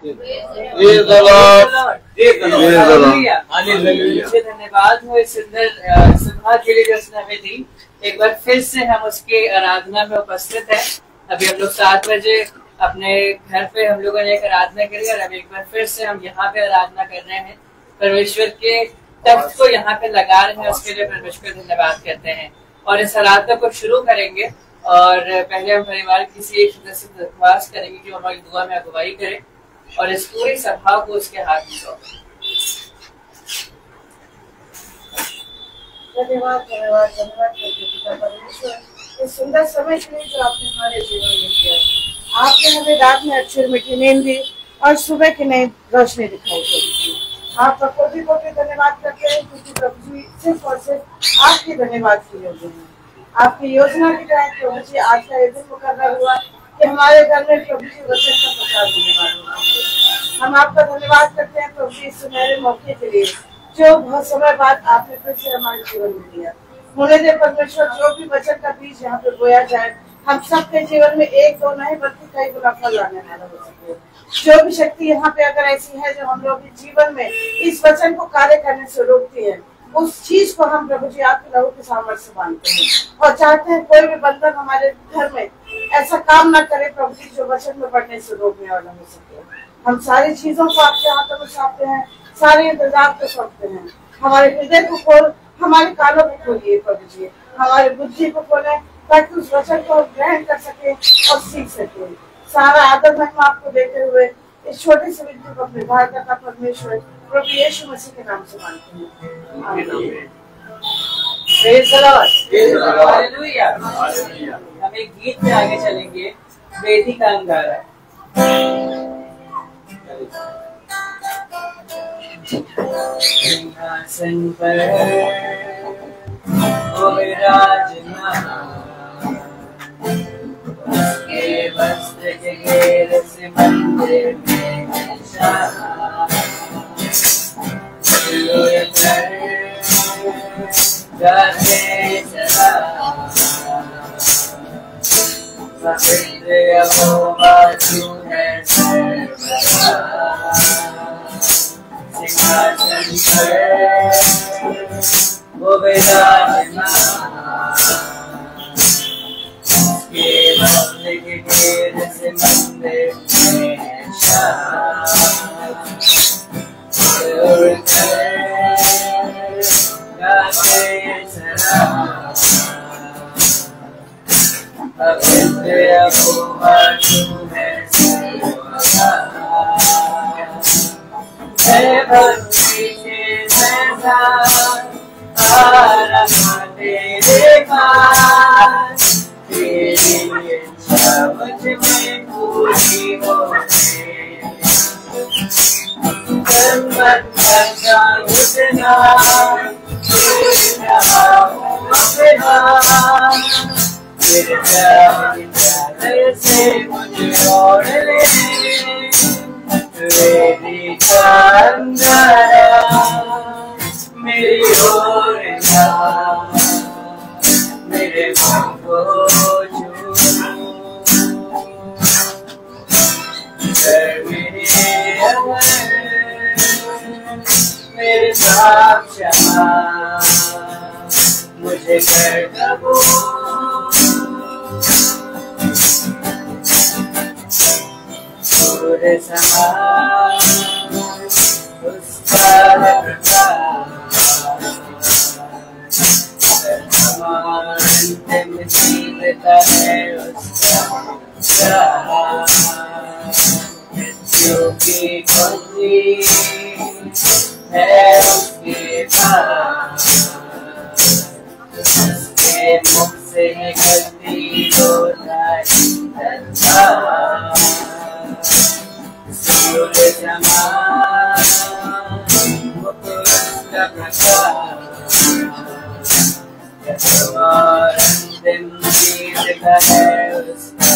Praise the Lord. धन्यवाद हो इस सुंदर सभा के लिए जो उसने हमें दी। एक बार फिर से हम उसके आराधना में उपस्थित हैं। अभी हम लोग 7 बजे अपने घर पे हम लोगों ने एक आराधना करी और अब एक बार फिर से हम यहाँ पे आराधना कर रहे हैं। परमेश्वर के तख्त को यहाँ पे लगा रहे हैं, उसके लिए परमेश्वर को धन्यवाद करते हैं और इस आराधना को शुरू करेंगे। और पहले हम परिवार किसी एक सदस्य से दरख्वास्त करेंगे कि हमारी दुआ में अगुवाई करें और इस पूरी सभा को उसके हाथ में सौंपें। धन्यवाद धन्यवाद धन्यवाद पिता परमेश्वर, इस सुंदर समय के लिए जो आपने हमारे जीवन में किया। आपने हमें रात में अच्छी मीठी नींद दी और सुबह की नई रोशनी दिखाई प्रभु। आपका कोटि कोटि धन्यवाद करते हैं क्योंकि प्रभु जी सिर्फ और सिर्फ आपके धन्यवाद की योजना है। आपकी योजना के तहत प्रभु जी आज का ये दिन मुकर्रर हुआ कि हमारे घर में प्रभु जी वचन का प्रचार होने वाला है। हम आपका धन्यवाद करते हैं प्रभु जी इस सुनहरे मौके के लिए जो बहुत समय बाद आपने फिर से हमारे जीवन में दिया। होने दे परमेश्वर, जो भी वचन का बीज यहाँ पे बोया जाए हम सबके जीवन में एक दो नहीं बल्कि कई गुना फल लाने वाला हो सके। जो भी शक्ति यहाँ पे अगर ऐसी है जो हम लोग के जीवन में इस वचन को कार्य करने से रोकती है, उस चीज को हम प्रभु जी आपके लहू के सामर्थ्य से मानते हैं और चाहते हैं कोई भी बंधन हमारे घर में ऐसा काम न करे प्रभु जी जो वचन में बढ़ने से रोकने वाला हो सके। हम सारी चीजों को आपके हाथों में सौंपते हैं, सारे इंतजार को सौंपते हैं। हमारे हृदय को खोल, हमारे कानों को खोलिए प्रभु जी, हमारी बुद्धि को खोले ताकि उस वचन को ग्रहण कर सके और सीख सके। सारा आदर महिमा आपको देते हुए इस छोटे से विद्या को अपने भार करता परमेश्वर प्रभु यीशु मसीह के नाम से मांगते हैं। Praise the Lord. Hallelujah. हम एक गीत में आगे चलेंगे, वेदी का अंगारा। सिंहासन पर ओ विराजमान, उसके वस्त्र के घेर से मंदिर में जाते चला पवित्र यहोवा तू है सर्वदा। सिंहासन पर वो विराजमान, उसके वस्त्र के घेर से मंदिर में पवित्र यहोवा तू है सर्वदा। भक्ति के मैदान आरहा तेरे पास, तेरी इच्छा मुझ में पूरी हो से मुझे ओढ़ ले मेरी मेरी ओर मेरे मन को मेरे साक्षात मुझे कर कबूल। सूर्य समान उसका अंतिम जीवता है उसका, मृत्यु की कुंजी है उसके पास, उसके मुख से निकलती सूर्य समान उसका प्रकाश, और अंतिम जीवता है उसका,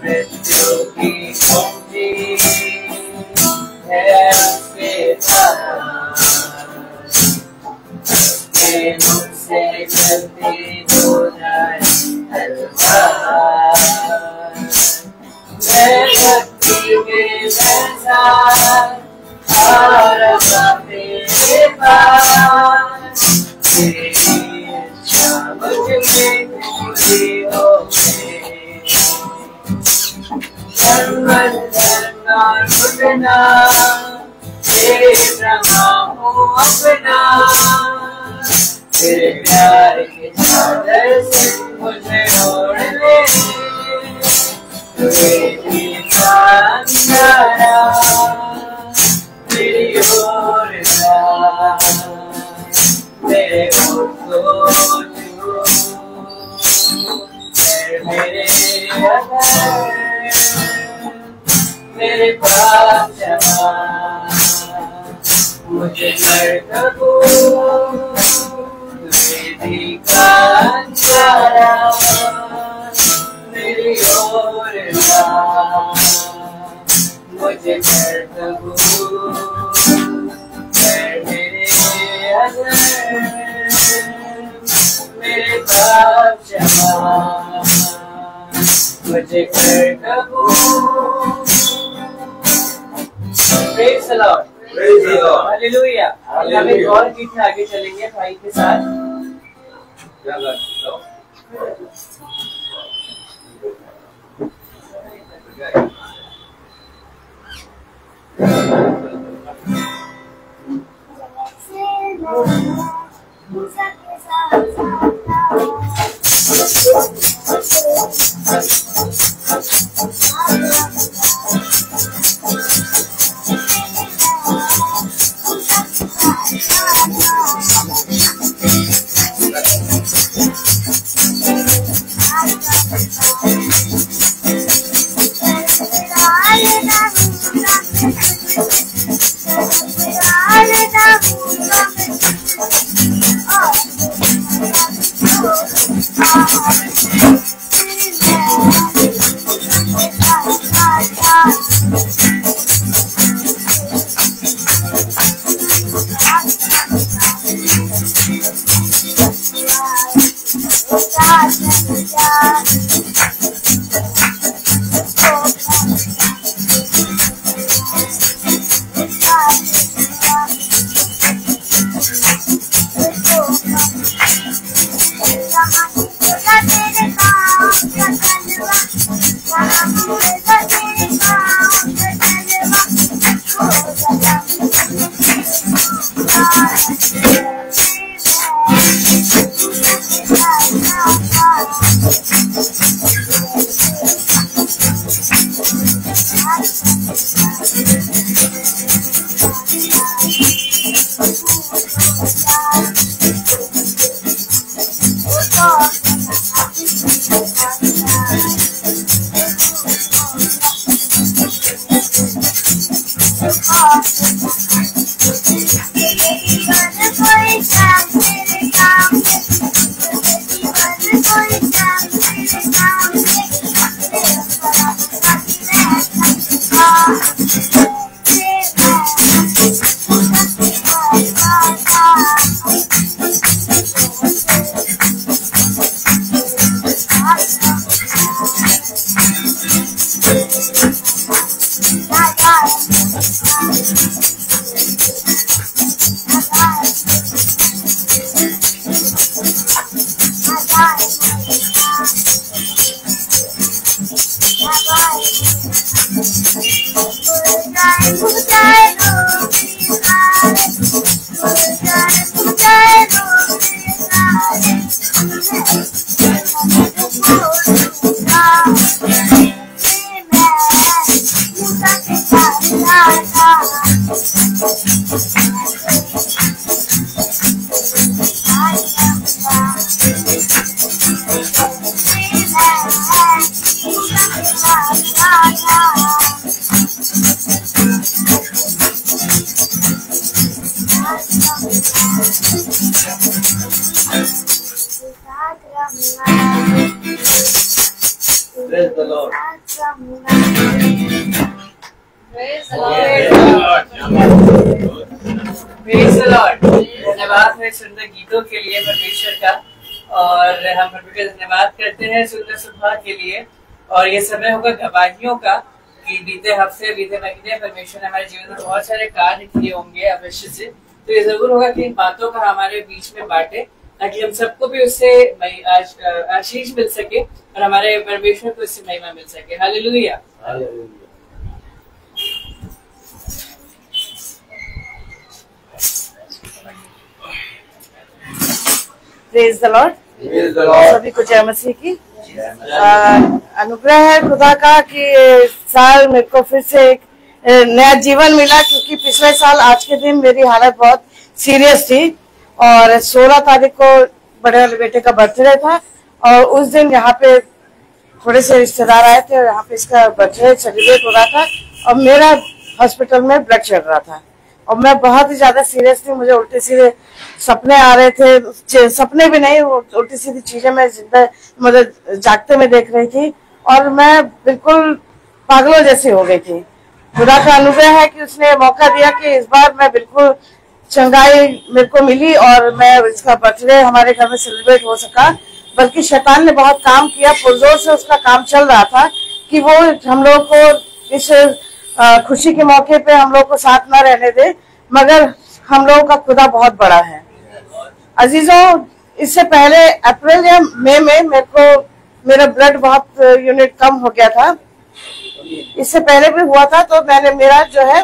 मृत्यु की कुंजी है उसके पास, उसके मुख से निकलती अल्फाज। के वैसा आ रहा तेरे पास, तेरी इच्छा मुझ में पूरी हो गई। डरना घुटना देख रहा हूँ अपना, तेरे प्यार के चादर से मुझे ओढ़ ले, तेरी अंधारा तेरी ओर जा, मेरे होठों छू, मेरे मेरे पास जमा, मुझे कर कबूल मेरी कांचारा, मेरी ओर जा, मुझे कर कबूल मेरे अगर, मेरे पास जमा, मुझे कर कबूल। Praise the Lord. Praise the Lord. Hallelujah. हम एक और गीत में आगे चलेंगे भाई के साथ। Praise the Lord. Praise the Lord. धन्यवाद है सुंदर गीतों के लिए परमेश्वर का, और हम परमेश्वर का धन्यवाद करते हैं सुंदर सुबह के लिए। और ये समय होगा गवाहियों का, कि बीते हफ्ते बीते महीने परमेश्वर ने हमारे जीवन में बहुत सारे कार्य किए होंगे अवश्य से, तो ये जरूर होगा कि इन बातों का हमारे बीच में बांटे ताकि हम सबको भी उससे आशीष मिल सके और हमारे परमेश्वर को उससे महिमा मिल सके। हालेलुया। Praise the Lord. सभी को जय मसीह की। अनुग्रह है खुदा का कि साल मेरे को फिर से एक नया जीवन मिला, क्योंकि पिछले साल आज के दिन मेरी हालत बहुत सीरियस थी और 16 तारीख को बड़े वाले बेटे का बर्थडे था और उस दिन यहाँ पे थोड़े से रिश्तेदार आए थे और यहाँ पे इसका बर्थडे सेलिब्रेट हो रहा था और मेरा हॉस्पिटल में ब्लड चढ़ रहा था और मैं बहुत ही ज्यादा सीरियस थी। मुझे उल्टे सीधे सपने आ रहे थे, सपने भी नहीं, उल्टी सीधी चीजें मैं जिंदा मतलब जागते में देख रही थी और मैं बिल्कुल पागलों जैसी हो गई थी। खुदा का अनुग्रह है कि उसने मौका दिया कि इस बार मैं बिल्कुल चंगाई मेरे को मिली और मैं इसका बर्थडे हमारे घर में सेलिब्रेट हो सका। बल्कि शैतान ने बहुत काम किया, पुरजोर से उसका काम चल रहा था कि वो हम लोग को इस खुशी के मौके पे हम लोग को साथ न रहने दे, मगर हम लोगों का खुदा बहुत बड़ा है। अजीजों, इससे पहले अप्रैल या मई में मेरा ब्लड बहुत यूनिट कम हो गया था। इससे पहले भी हुआ था तो मेरा जो है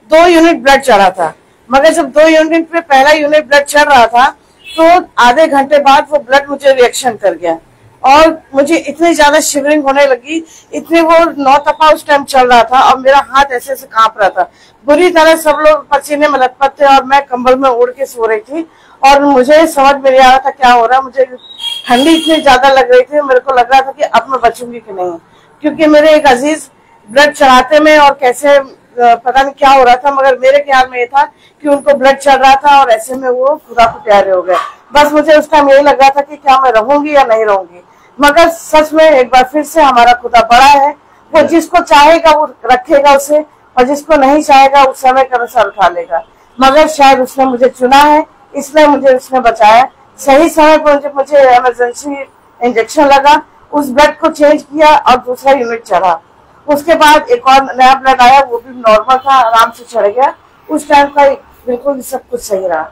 2 यूनिट ब्लड चढ़ा था, मगर जब 2 यूनिट पे पहला यूनिट ब्लड चढ़ रहा था तो आधे घंटे बाद वो ब्लड मुझे रिएक्शन कर गया और मुझे इतनी ज्यादा शिवरिंग होने लगी, इतनी वो 9 तपा उस टाइम चल रहा था और मेरा हाथ ऐसे ऐसे कांप रहा था बुरी तरह। सब लोग पसीने में लथपथ थे और मैं कंबल में ओढ़ के सो रही थी और मुझे समझ में नहीं आ रहा था क्या हो रहा। मुझे ठंडी इतनी ज्यादा लग रही थी, मेरे को लग रहा था कि अब मैं बचूंगी कि नहीं, क्योंकि मेरे एक अजीज ब्लड चढ़ाते में और कैसे पता नहीं क्या हो रहा था, मगर मेरे ख्याल में ये था कि उनको ब्लड चढ़ रहा था और ऐसे में वो खुदा को प्यारे हो गए। बस मुझे उस टाइम यही लग रहा था कि क्या मैं रहूंगी या नहीं रहूंगी, मगर सच में एक बार फिर से हमारा खुदा बड़ा है। वो जिसको चाहेगा वो रखेगा उसे और जिसको नहीं चाहेगा उस समय के अनुसार उठा लेगा। मगर शायद उसने मुझे चुना है, इसलिए मुझे उसने बचाया। सही समय पर मुझे इमरजेंसी इंजेक्शन लगा, उस ब्लड को चेंज किया और दूसरा यूनिट चढ़ा। उसके बाद एक और नया ब्लड आया, वो भी नॉर्मल था, आराम से चढ़ गया। उस टाइम का बिल्कुल सब कुछ सही रहा।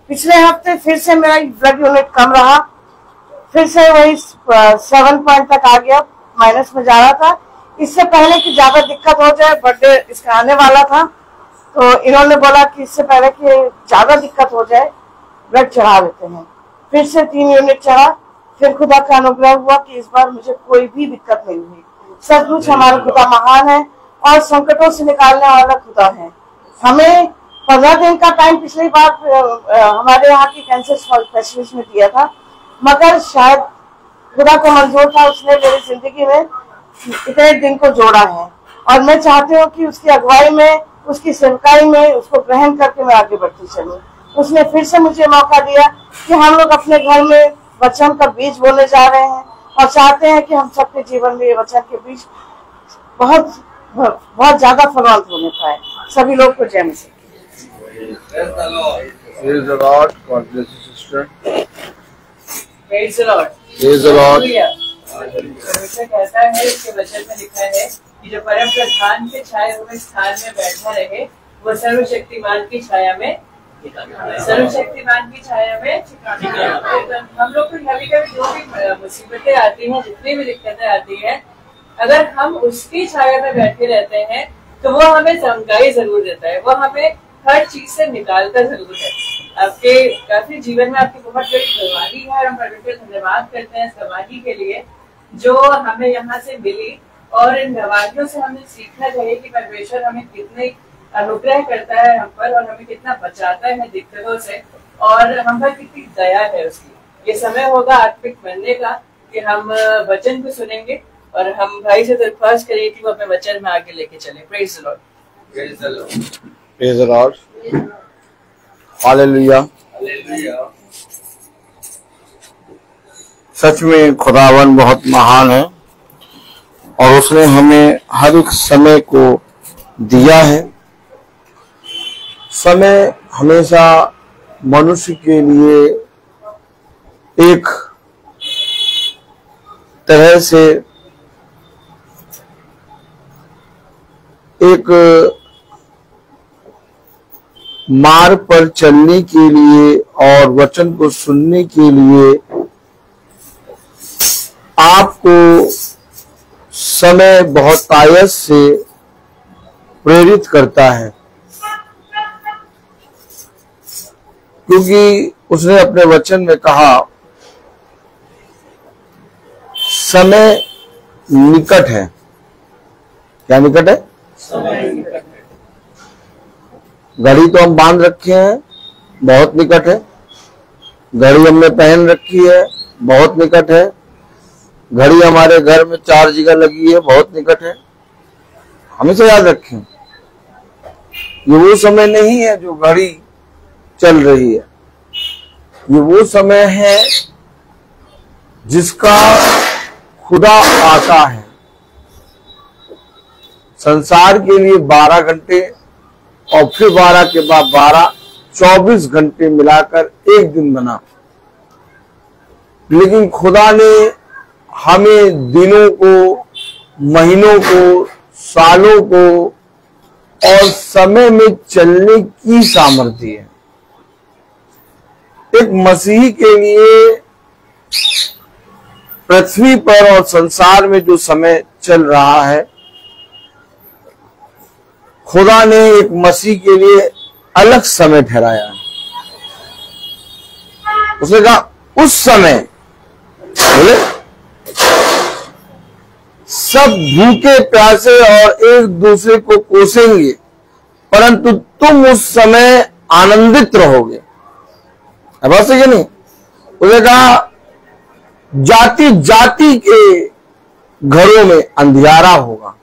पिछले हफ्ते फिर से मेरा ब्लड यूनिट कम रहा, फिर से वही 7 पॉइंट तक आ गया, माइनस में जा रहा था। इससे पहले कि ज्यादा दिक्कत हो जाए, बर्थडे इसका आने वाला था, तो इन्होंने बोला कि इससे पहले कि ज्यादा दिक्कत हो जाए ब्लड चढ़ा देते हैं। फिर से 3 यूनिट चढ़ा। फिर खुदा का अनुग्रह हुआ कि इस बार मुझे कोई भी दिक्कत नहीं हुई। सचमुच हमारा खुदा महान है और संकटों से निकालने वाला खुदा है। हमें 15 दिन का टाइम पिछली बार हमारे यहाँ की कैंसर स्पेशलिस्ट ने दिया था, मगर शायद खुदा को मंजूर था, उसने मेरी जिंदगी में इतने दिन को जोड़ा है और मैं चाहती हूँ कि उसकी अगुवाई में, उसकी सेवकाई में उसको ग्रहण करके मैं आगे बढ़ती चलूँ। उसने फिर से मुझे मौका दिया कि हम लोग अपने घर में वचन का बीज बोने जा रहे हैं और चाहते हैं कि हम सबके जीवन में ये वचन के बीज बहुत बहुत ज्यादा फलवंत होने पाए। सभी लोग को जय मसीह। Praise the Lord. God bless you, sister. Praise the Lord. Praise the Lord. परमेश्वर कहता है, इसके वचन में लिखा है कि जो परम प्रधान के छाए हुए स्थान में बैठा रहे वो सर्वशक्तिमान की छाया में सर्वशक्तिमान की छाया में हम लोग को कभी कभी जो भी मुसीबतें आती हैं, जितनी भी दिक्कतें आती हैं, अगर हम उसकी छाया में बैठे रहते हैं तो वो हमें चंगाई जरूर देता है, वो हमें हर चीज से निकालता जरूर है। आपके काफी जीवन में आपकी बहुत बड़ी गवाही है और हम परमेश्वर धन्यवाद करते हैं इस गवाही के लिए जो हमें यहाँ से मिली। और इन गवाहियों से हमें सीखना चाहिए कि परमेश्वर हमें कितने अनुग्रह करता है हम पर और हमें कितना बचाता है दिक्कतों से और हम पर कितनी दया है उसकी। ये समय होगा आत्मिक बनने का कि हम वचन को सुनेंगे और हम भाई से दरख्वास्त करें कि वो अपने वचन में आगे लेके चले। Praise the Lord. Praise the Lord. Praise the Lord. Hallelujah. Hallelujah. सच में खुदावन बहुत महान है और उसने हमें हर एक समय को दिया है। समय हमेशा मनुष्य के लिए एक तरह से एक मार्ग पर चलने के लिए और वचन को सुनने के लिए आपको समय बहुत आयस से प्रेरित करता है, क्योंकि उसने अपने वचन में कहा समय निकट है। क्या निकट है? समय निकट है। घड़ी तो हम बांध रखे हैं, बहुत निकट है। घड़ी हमने पहन रखी है, बहुत निकट है। घड़ी हमारे घर में 4 जगह लगी है, बहुत निकट है। हमेशा याद रखें, ये वो समय नहीं है जो घड़ी चल रही है, ये वो समय है जिसका खुदा आता है। संसार के लिए 12 घंटे और फिर 12 के बाद 12, 24 घंटे मिलाकर एक दिन बना। लेकिन खुदा ने हमें दिनों को, महीनों को, सालों को और समय में चलने की सामर्थ्य दी है। एक मसीही के लिए पृथ्वी पर और संसार में जो समय चल रहा है, खुदा ने एक मसीह के लिए अलग समय ठहराया। उसने कहा उस समय बोले सब भूखे प्यासे और एक दूसरे को कोसेंगे, परंतु तुम उस समय आनंदित रहोगे। अब ऐसे क्या नहीं, उसने कहा जाति जाति के घरों में अंधियारा होगा,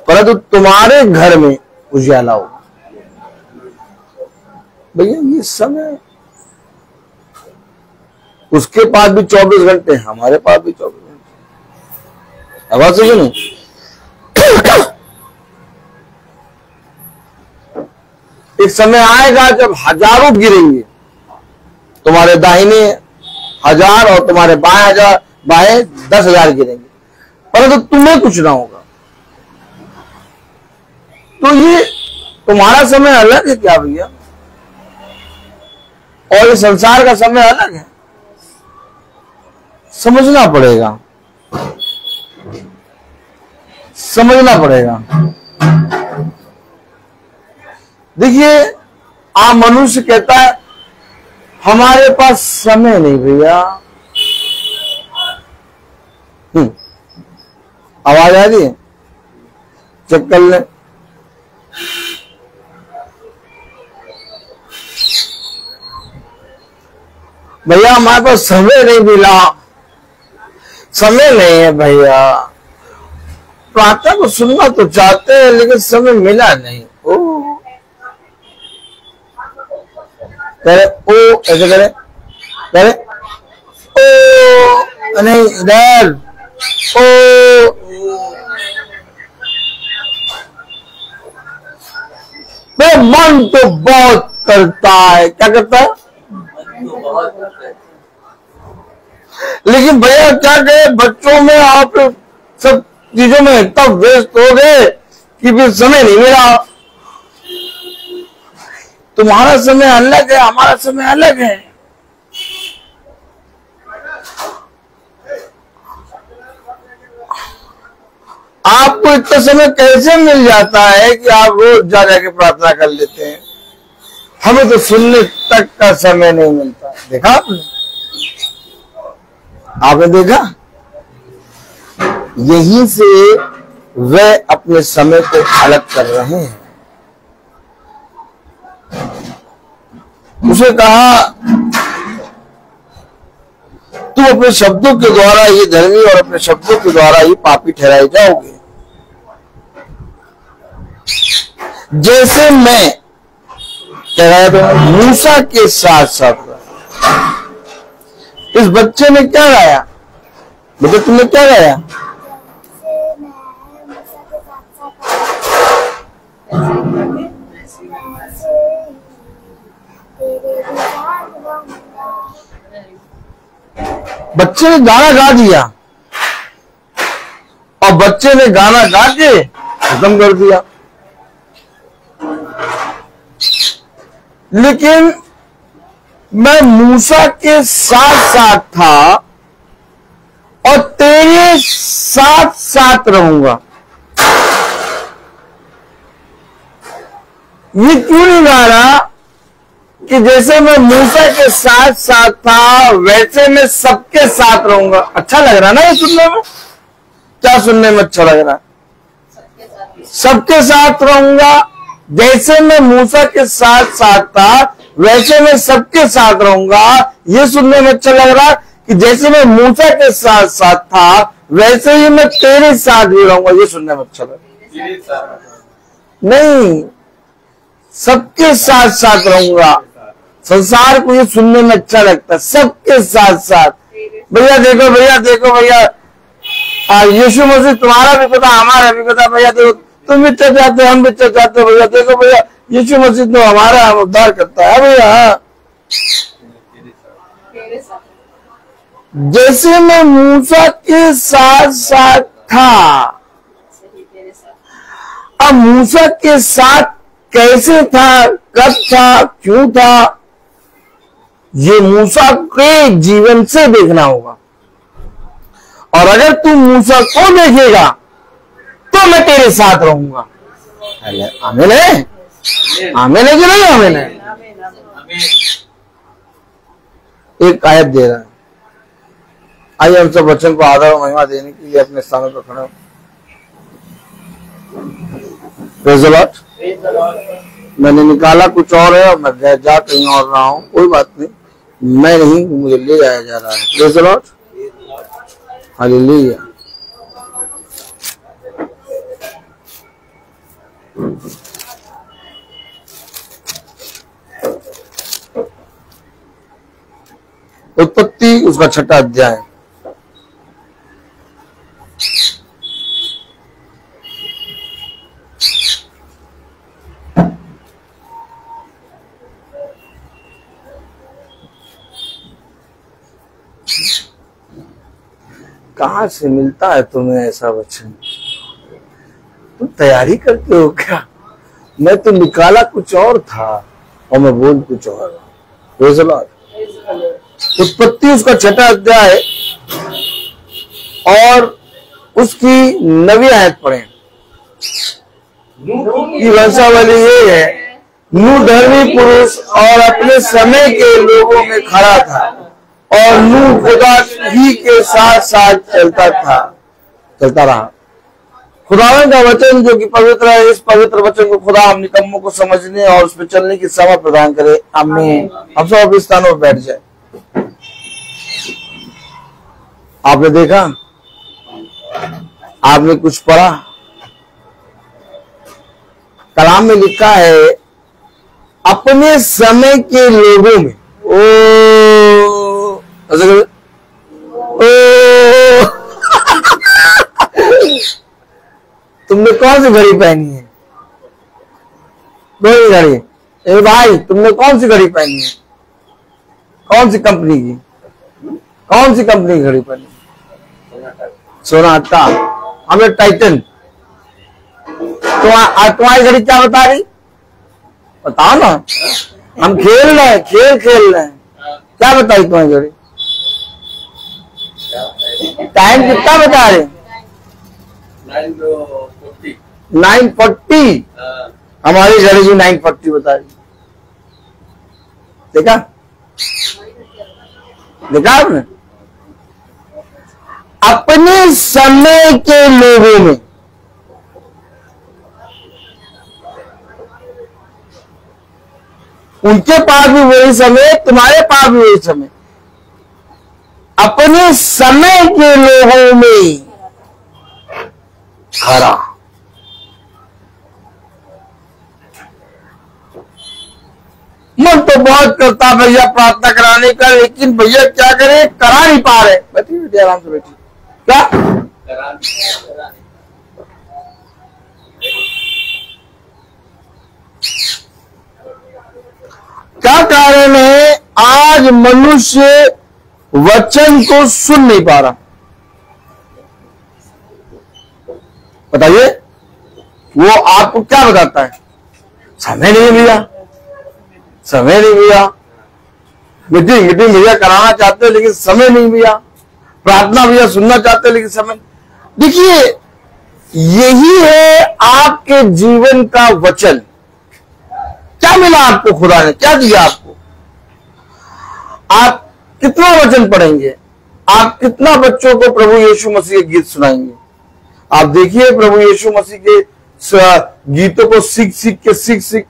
परंतु तुम्हारे घर में उजाला होगा। भैया ये समय, उसके पास भी 24 घंटे, हमारे पास भी 24 घंटे। आवाज से नहीं, एक समय आएगा जब हजारों गिरेंगे, तुम्हारे दाहिने 1000 और तुम्हारे बाएं 10,000 गिरेंगे, परंतु तुम्हें कुछ ना होगा। तो ये तुम्हारा समय अलग है क्या भैया, और ये संसार का समय अलग है। समझना पड़ेगा, समझना पड़ेगा। देखिए, आप मनुष्य कहता है हमारे पास समय नहीं भैया। आवाज आ रही है? चेक कर ले। भैया हमारे पास समय नहीं मिला, समय नहीं है भैया। प्रार्थना को सुनना तो चाहते हैं लेकिन समय मिला नहीं। ओ करे, ओ ऐसे करे, करे ओ नहीं इधर, ओ मेरा मन तो बहुत करता है। क्या करता है? लेकिन भैया क्या कहे, बच्चों में आप सब चीजों में इतना व्यस्त हो गए कि फिर समय नहीं मिला। तुम्हारा समय अलग है, हमारा समय अलग है। आपको इतना समय कैसे मिल जाता है कि आप रोज जा जाके प्रार्थना कर लेते हैं? हमें तो सुनने तक का समय नहीं मिलता। देखा आपने? आपने देखा? यहीं से वे अपने समय को अलग कर रहे हैं। उसे कहा तुम अपने शब्दों के द्वारा ये धर्मी और अपने शब्दों के द्वारा ये पापी ठहराए जाओगे। जैसे मैं कह रहा था मूसा के साथ साथ, इस बच्चे ने क्या गाया? बेटे तुमने क्या गाया? बच्चे ने गाना गा दिया और बच्चे ने गाना गा के खत्म कर दिया। लेकिन मैं मूसा के साथ साथ था और तेरे साथ साथ रहूंगा। ये क्यों नहीं गा रहा कि जैसे मैं मूसा के साथ साथ था वैसे मैं सबके साथ रहूंगा? अच्छा लग रहा ना ये सुनने में? क्या सुनने में अच्छा लग रहा है? सबके साथ रहूंगा। जैसे मैं मूसा के साथ साथ था वैसे मैं सबके साथ रहूंगा। ये सुनने में अच्छा लग रहा कि जैसे मैं मूसा के साथ साथ था वैसे ही मैं तेरे साथ भी रहूंगा। ये सुनने में अच्छा लग रहा नहीं, सबके साथ साथ रहूंगा। संसार को ये सुनने में अच्छा लगता है, सबके साथ साथ। भैया देखो, भैया देखो, भैया यीशु मसीह तुम्हारा भी पता हमारा भी पता। भैया देखो, तुम भी चल जाते हो, हम भी चल जाते हो। भैया देखो भैया, यीशु मसीह तो हमारा उद्धार करता है भैया। जैसे मैं मूसा के साथ साथ था, अब मूसा के साथ कैसे था, कब था, क्यों था, ये मूसा के जीवन से देखना होगा। और अगर तू मूसा को देखेगा तो मैं तेरे साथ रहूंगा। आमीन है? आमीन है कि नहीं? आमीन है। एक आयत दे रहा है। आइए हम सब वचन को आदर और महिमा देने के लिए अपने स्थानों पर खड़े हो। Praise the Lord. मैंने निकाला कुछ और है और मैं जा कहीं और रहा हूं। कोई बात नहीं, मैं नहीं, मुझे ले जाया जा रहा है। Praise the Lord. हालेलुया। उत्पत्ति उसका 6वां अध्याय। कहां से मिलता है तुम्हें ऐसा वचन? तुम तैयारी करते हो क्या? मैं तो निकाला कुछ और था और मैं बोल कुछ और रहा। Praise the Lord. उत्पत्ति उसका 6वां अध्याय और उसकी 9वीं आयत पढ़ें। की वंशावली ये है, नूह धर्मी पुरुष और अपने समय के लोगों में खड़ा था और नूह खुदा ही के साथ साथ चलता रहा। खुदावन का वचन जो कि पवित्र है, इस पवित्र वचन को खुदा हम निकम्मों को समझने और उस पर चलने की समझ प्रदान करे। आमीन। हम सब अपने स्थानों पर बैठ जाए। आपने देखा, आपने कुछ पढ़ा, कलाम में लिखा है अपने समय के लोगों में। तुमने कौन सी घड़ी पहनी है? कोई घड़ी? ए भाई, तुमने कौन सी घड़ी पहनी है? कौन सी कंपनी की? कौन सी कंपनी की घड़ी पहनी? सोनाटा। हमें टाइटन। तुम्हारी घड़ी क्या बता रही? बताओ ना। हम खेल रहे हैं, खेल रहे हैं। क्या बताई तुम्हारी घड़ी? टाइम कितना बता रहे? 9:40। हमारी घड़ी भी 9:40 बता रही। देखा आपने? अपने समय के लोगों में उनके पास भी वही समय, तुम्हारे पास भी वही समय। अपने समय के लोगों में खड़ा। मन तो बहुत करता भैया प्रार्थना कराने का, लेकिन भैया क्या करे, करा नहीं पा रहे। बैठी बेटी, आराम से बैठी। क्या क्या कारण है आज मनुष्य वचन को सुन नहीं पा रहा? बताइए। वो आपको क्या बताता है? समय नहीं भैया, समय नहीं भैया। मीटिंग भैया कराना चाहते हो लेकिन समय नहीं भैया। प्रार्थना भैया सुनना चाहते हो लेकिन समय। देखिए, यही है आपके जीवन का वचन। क्या मिला आपको? खुदा ने क्या दिया आपको? आप कितना वचन पढ़ेंगे? आप कितना बच्चों को प्रभु यीशु मसीह के गीत सुनाएंगे? आप देखिए, प्रभु यीशु मसीह के गीतों को सीख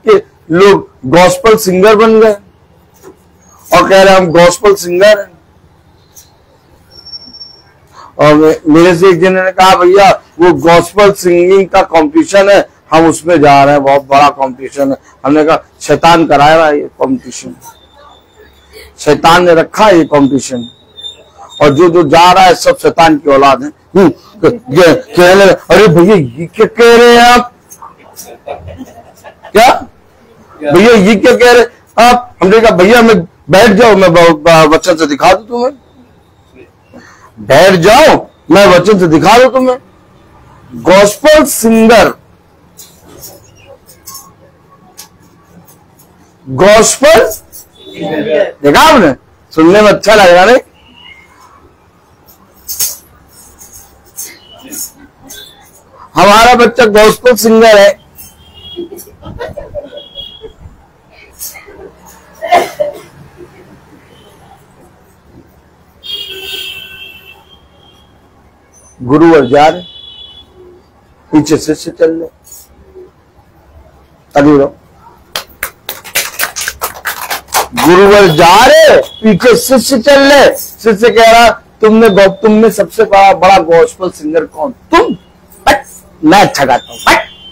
के लोग गॉस्पल सिंगर बन गए और कह रहे हम गॉस्पल सिंगर हैं। और मेरे से एक जन ने कहा भैया वो गॉस्पल सिंगिंग का कंपटीशन है, हम उसमें जा रहे हैं, बहुत बड़ा कंपटीशन है। हमने कहा शैतान कराया रहा है ये कंपटीशन, शैतान ने रखा है ये कंपटीशन, और जो जो जा रहा है सब शैतान की औलाद है। कहने अरे भैया ये क्या कह रहे हैं आप? क्या भैया ये क्या कह रहे हैं आप? हमने कहा भैया मैं बैठ जाओ, मैं वचन से दिखा दूं तुम्हें। बैठ जाओ, मैं वचन से दिखा दूं तुम्हें। गॉस्पल सिंगर, गॉस्पल देखा आपने? सुनने में अच्छा लग रहा नहीं? हमारा बच्चा गॉस्पल सिंगर है। गुरुवर जा रहे, पीछे शिष्य चल रहे। अभी गुरुवर जा रहे, पीछे शिष्य चल रहे। शिष्य कह रहा तुमने सबसे बड़ा गॉस्पल सिंगर कौन? तुम? मैं अच्छा गाता हूं,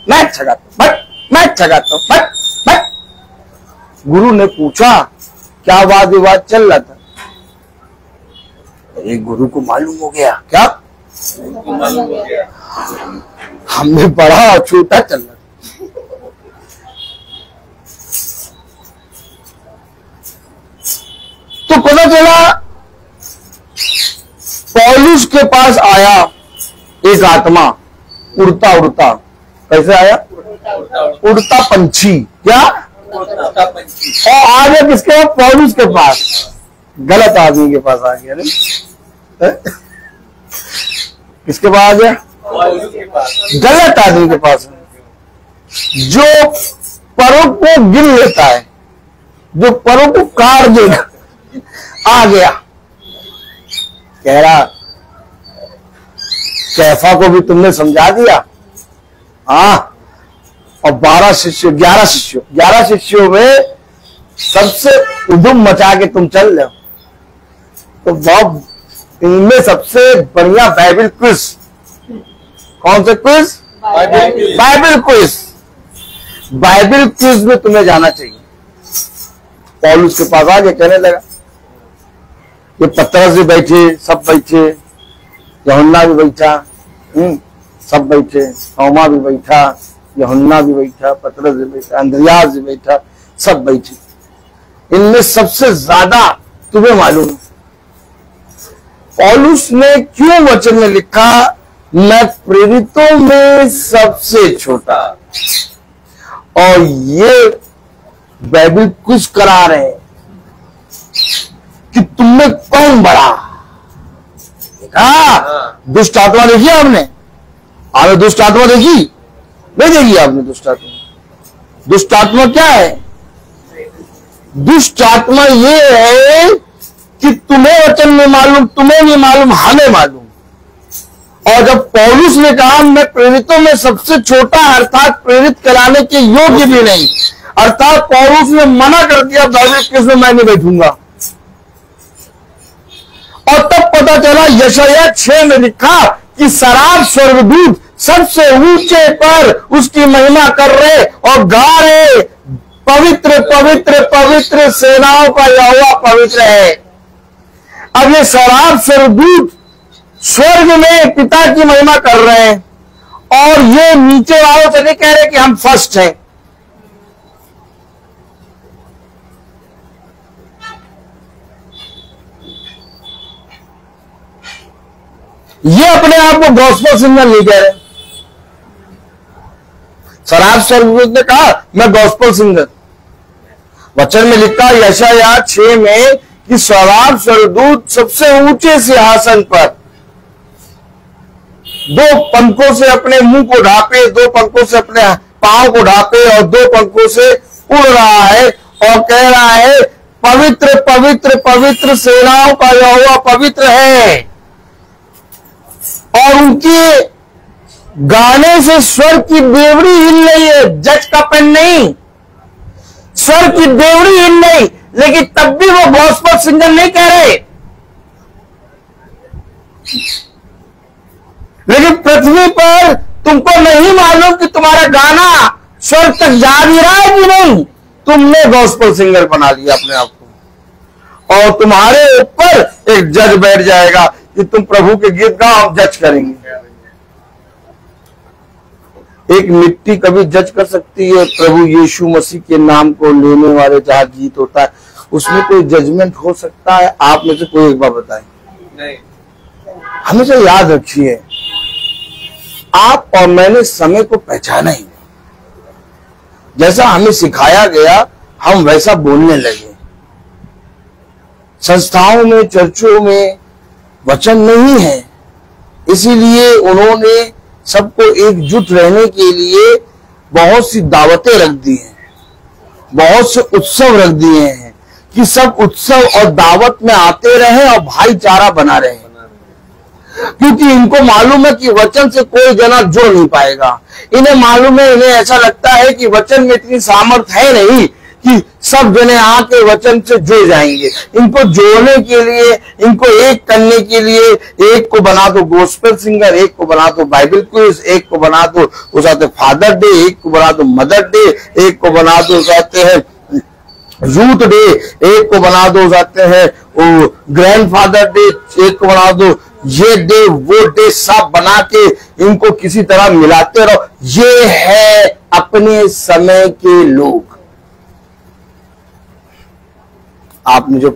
मैं अच्छा गाता हूं, मैं अच्छा गाता हूं। गुरु ने पूछा, क्या वाद विवाद चल रहा था? एक गुरु को मालूम हो गया। क्या? हमने बड़ा और छोटा चल रहा था। तो पता चला पौलुस के पास आया एक आत्मा, उड़ता उड़ता। कैसे आया? उड़ता पंछी। क्या? उड़ता पंछी। और आ गया किसके पास? पौलुस के पास। गलत आदमी के पास आ गया नहीं? किसके पास आ गया? पौलुस के पास। गलत आदमी के पास, जो परों को गिन लेता है, जो परों को काट देगा। आ गया, कह रहा कैफा को भी तुमने समझा दिया। हाँ, और 11 शिष्यों में सबसे उधम मचा के तुम चल रहे हो। तो बहुत इनमें सबसे बढ़िया बाइबल क्विज। कौन सा quiz? Bible quiz. Bible quiz में तुम्हें जाना चाहिए। पौलुस के पास आगे कहने लगा, ये पतरस भी बैठे, सब बैठे, यूहन्ना भी बैठा, सब बैठे, थोमा भी बैठा, यूहन्ना भी बैठा, पतरस भी बैठा, अंद्रियास भी बैठा, सब बैठे। इनमें सबसे ज्यादा तुम्हें मालूम है पौलुस ने क्यों वचन में लिखा, मैं प्रेरितों में सबसे छोटा। और ये बाइबल कुछ करा रहे कि तुमने कौन बड़ा। दुष्ट आत्मा देखी आपने? आपने दुष्ट आत्मा देखी? नहीं देखी आपने दुष्ट आत्मा? दुष्ट आत्मा क्या है? दुष्ट आत्मा ये है कि तुम्हें वचन में मालूम, तुम्हें नहीं मालूम, हमें मालूम। और जब पौलुस ने कहा मैं प्रेरितों में सबसे छोटा, अर्थात प्रेरित कराने के योग्य भी नहीं, अर्थात पौलुस ने मना कर दिया बाइबल क्विज में मैं नहीं बैठूंगा। और तब पता चला यशायाह 6 में लिखा कि सराब स्वर्गदूत सबसे ऊंचे पर उसकी महिमा कर रहे और गा रहे, पवित्र पवित्र पवित्र सेनाओं का यहोवा पवित्र है। अब ये सराब स्वर्गदूत स्वर्ग में पिता की महिमा कर रहे हैं और ये नीचे वालों से नहीं कह रहे कि हम फर्स्ट हैं। ये अपने आप को गॉस्पेल सिंगर नहीं कह रहे, शराब स्वर्गदूत ने कहा मैं गॉस्पेल सिंगर। वचन में लिखा यशायाह 6 में कि शराब स्वर्गदूत सबसे ऊंचे सिंहासन पर 2 पंखों से अपने मुंह को ढांपे, 2 पंखों से अपने पांव को ढांपे और 2 पंखों से उड़ रहा है और कह रहा है पवित्र पवित्र पवित्र सेनाओं का यहोवा पवित्र है। और उनके गाने से स्वर की देवड़ी हिल रही है, जज का पेन नहीं, स्वर की देवड़ी हिल रही, लेकिन तब भी वो गॉस्पेल सिंगर नहीं कह रहे। लेकिन पृथ्वी पर तुमको नहीं मालूम कि तुम्हारा गाना स्वर्ग तक जा भी रहा है कि नहीं, तुमने गॉस्पेल सिंगर बना लिया अपने आप को। और तुम्हारे ऊपर एक जज बैठ जाएगा कि तुम प्रभु के गीत गाओ, हम जज करेंगे। एक मिट्टी कभी जज कर सकती है? प्रभु यीशु मसीह के नाम को लेने वाले जहां गीत होता है उसमें कोई जजमेंट हो सकता है? आप में से कोई एक बार बताएं। नहीं। हमेशा याद रखिए, आप और मैंने समय को पहचाना ही नहीं। जैसा हमें सिखाया गया हम वैसा बोलने लगे। संस्थाओं में, चर्चों में वचन नहीं है, इसीलिए उन्होंने सबको एकजुट रहने के लिए बहुत सी दावतें रख दी हैं, बहुत से उत्सव रख दिए हैं कि सब उत्सव और दावत में आते रहें और भाईचारा बना रहे। क्योंकि इनको मालूम है कि वचन से कोई जना जोड़ नहीं पाएगा। इन्हें मालूम है, इन्हें ऐसा लगता है कि वचन में इतनी सामर्थ्य है नहीं कि सब जने आके वचन से जुड़ जाएंगे। इनको जोड़ने के लिए, इनको एक करने के लिए, एक को बना दो गॉस्पेल सिंगर, एक को बना दो बाइबल क्विज, एक को बना दो उसे फादर डे, एक को बना दो मदर डे, एक को बना दो जाते हैं यूथ डे, एक को बना दो जाते हैं ग्रैंड फादर डे, एक को बना दो ये डे वो डे, सब बना के इनको किसी तरह मिलाते रहो। ये है अपने समय के लोग। आपने जो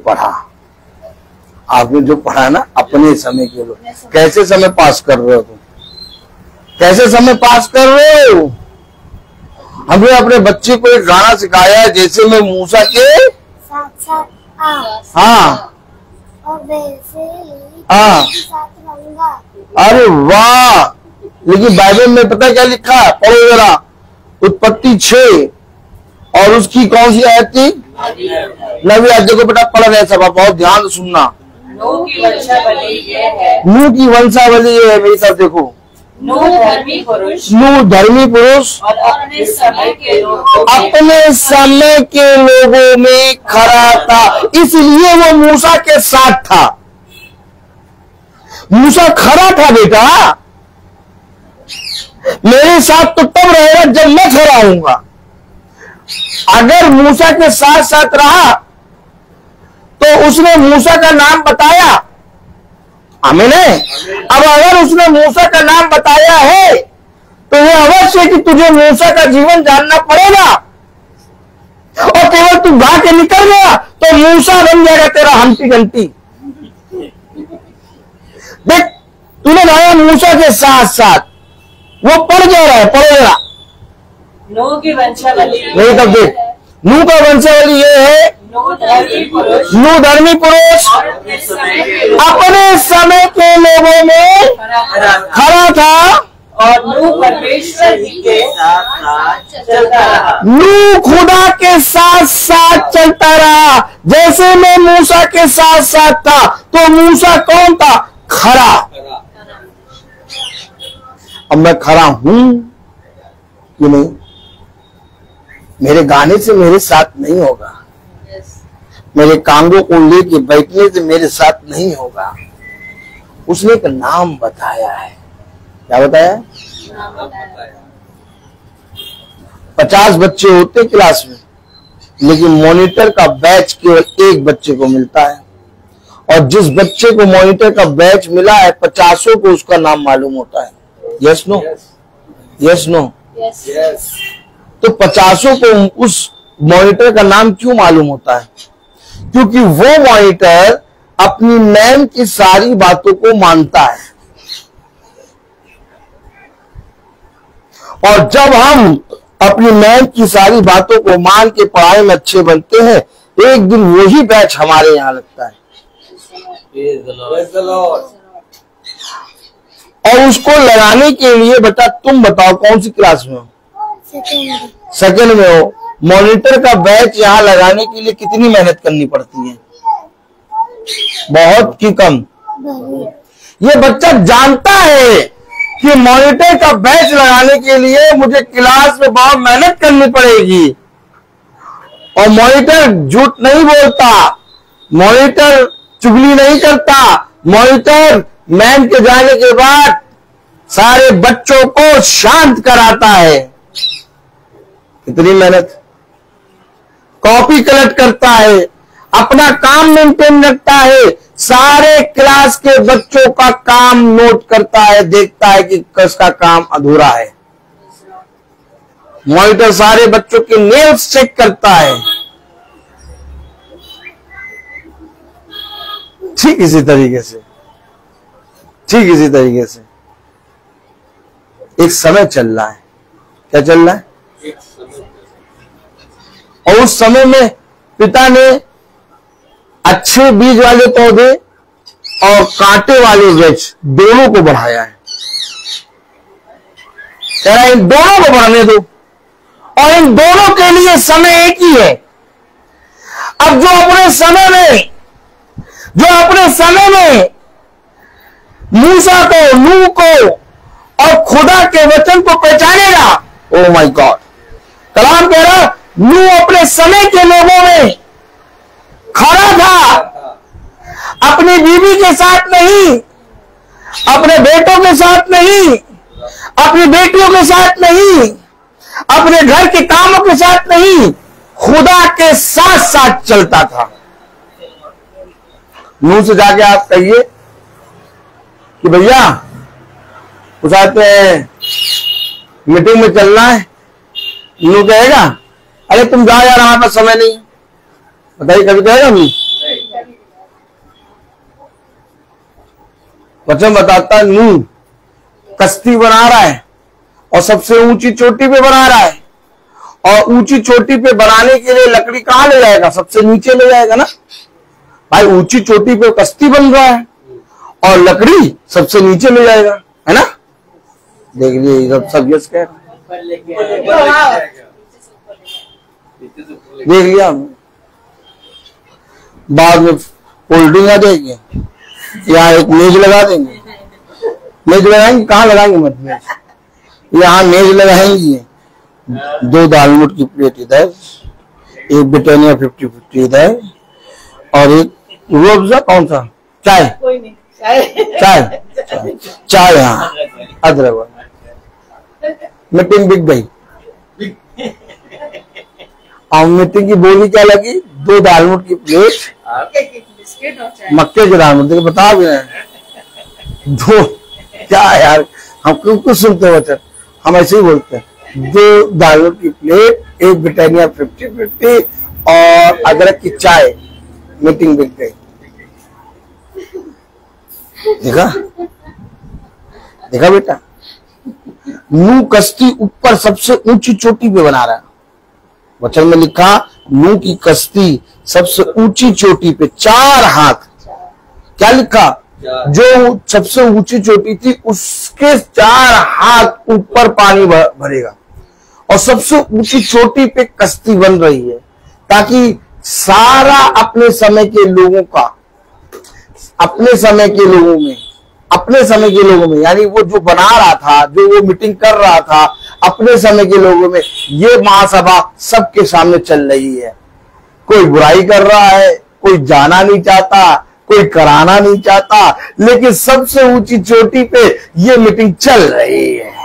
पढ़ा ना, अपने समय के लोग। कैसे समय पास कर रहे हो तुम? कैसे समय पास कर रहे हो? हमने अपने बच्चे को एक गाना सिखाया है, जैसे मैं मूसा के साथ हाँ हाँ, अरे वाह। लेकिन बाइबल में पता क्या लिखा है? पढ़ो जरा, उत्पत्ति 6 और उसकी कौन सी आयत थी? 9वीं आयत। देखो बेटा, पढ़ रहे सब, बहुत ध्यान से सुनना। नूह की वंशावली ये है, नूह की वंशावली ये है, मेरी तरफ देखो। नूह धर्मी पुरुष और अपने समय के लोगों में खरा था, इसलिए वो मूसा के साथ था। मूसा खरा था बेटा। मेरे साथ तो तब रहेगा जब मैं खरा होऊंगा। अगर मूसा के साथ साथ रहा तो उसने मूसा का नाम बताया, आमीन है। अब अगर उसने मूसा का नाम बताया है तो ये अवश्य कि तुझे मूसा का जीवन जानना पड़ेगा। और केवल तू गा के निकल गया तो मूसा बन जाएगा तेरा हंटी घंटी। देख, तूने गाया मूसा के साथ साथ, वो पढ़ जा रहा है, पढ़ो जरा। नूह की वंशावली नहीं, तब देख, नूह का वंशावली ये है, नूह धर्मी पुरुष अपने समय के लोगों में खरा था और नूह परमेश्वर ही के साथ चलता रहा। नूह खुदा के साथ साथ चलता रहा। जैसे मैं मूसा के साथ साथ था तो मूसा कौन था? खरा। अब मैं खरा हूं कि नहीं? मेरे गाने से मेरे साथ नहीं होगा, मेरे कांगों को लेके बैठने से मेरे साथ नहीं होगा। उसने एक नाम बताया है। क्या बताया? 50 बच्चे होते क्लास में, लेकिन मॉनिटर का बैच केवल एक बच्चे को मिलता है। और जिस बच्चे को मॉनिटर का बैच मिला है 50 को उसका नाम मालूम होता है। Yes no? Yes no? तो 50 को उस मॉनिटर का नाम क्यों मालूम होता है? क्योंकि वो मॉनिटर अपनी मैम की सारी बातों को मानता है। और जब हम अपनी मैम की सारी बातों को मान के पढ़ाई में अच्छे बनते हैं, एक दिन वही बैच हमारे यहाँ लगता है और उसको लगाने के लिए बेटा तुम बताओ कौन सी क्लास में हो? सेकंड में हो। मॉनिटर का बैच यहाँ लगाने के लिए कितनी मेहनत करनी पड़ती है? बहुत की कम। ये बच्चा जानता है कि मॉनिटर का बैच लगाने के लिए मुझे क्लास में बहुत मेहनत करनी पड़ेगी और मॉनिटर झूठ नहीं बोलता, मॉनिटर चुगली नहीं करता, मॉनिटर मैम के जाने के बाद सारे बच्चों को शांत कराता है। कितनी मेहनत, कॉपी कलेक्ट करता है, अपना काम मेंटेन रखता है, सारे क्लास के बच्चों का काम नोट करता है, देखता है कि किसका काम अधूरा है। मॉनिटर सारे बच्चों के नेल्स चेक करता है। ठीक इसी तरीके से एक समय चल रहा है। क्या चल रहा है? और उस समय में पिता ने अच्छे बीज वाले पौधे और कांटे वाले वृक्ष दोनों को बढ़ाया है। कह रहा है इन दोनों को बढ़ाने दो और इन दोनों के लिए समय एक ही है। अब जो अपने समय में मूसा को, नूह को और खुदा के वचन को पहचानेगा, ओ माय गॉड, कलाम कह रहा नूह अपने समय के लोगों में खड़ा था, अपनी बीवी के साथ नहीं, अपने बेटों के साथ नहीं, अपनी बेटियों के साथ नहीं, अपने घर के कामों के साथ नहीं, खुदा के साथ साथ चलता था। नूह से जाके आप कहिए कि भैया कुछ आते हैं मीटिंग में चलना है, नूह कहेगा अरे तुम जाओ यार हमारे पास समय नहीं। बताइए कभी कहेगा नूह? वचन बताता है नूह कश्ती बना रहा है और सबसे ऊंची चोटी पे बना रहा है और ऊंची चोटी पे बनाने के लिए लकड़ी कहां ले जाएगा? सबसे नीचे ले जाएगा ना भाई। ऊंची चोटी पे कश्ती बन रहा है और लकड़ी सबसे नीचे ले जाएगा, है ना? देख लीजिए सब यस कह देख लिया। बाद में फोल्डिंग आ जाएगी, यहाँ एक मेज लगा देंगे। मेज लगाएंगे, कहाँ लगाएंगे? मत मेज, यहाँ मेज लगाएंगे। 2 दालमोट की प्लेट इधर, एक ब्रिटानिया 50-50 इधर और एक रूह अफ़ज़ा, कौन सा? चाय यहाँ, अदरक। मीटिंग बिक गई और मीटिंग की बोली क्या लगी? 2 दालमोट की प्लेट, मक्के के दालमोट। बता भी रहे 2 क्या यार, हम कुछ सुनते हो, हम ऐसे ही बोलते हैं। 2 दालमोट की प्लेट, एक ब्रिटानिया 50-50 और अदरक की चाय। मीटिंग बिक गई। देखा बेटा, नूह कश्ती ऊपर सबसे ऊंची चोटी पे बना रहा है। वचन में लिखा नूह की कश्ती सबसे ऊंची चोटी पे 4 हाथ। क्या लिखा? जो सबसे ऊंची चोटी थी उसके 4 हाथ ऊपर पानी भरेगा और सबसे ऊंची चोटी पे कश्ती बन रही है ताकि सारा अपने समय के लोगों में यानी वो जो बना रहा था, जो वो मीटिंग कर रहा था, अपने समय के लोगों में ये महासभा सबके सामने चल रही है। कोई बुराई कर रहा है, कोई जाना नहीं चाहता, कोई कराना नहीं चाहता, लेकिन सबसे ऊंची चोटी पे ये मीटिंग चल रही है।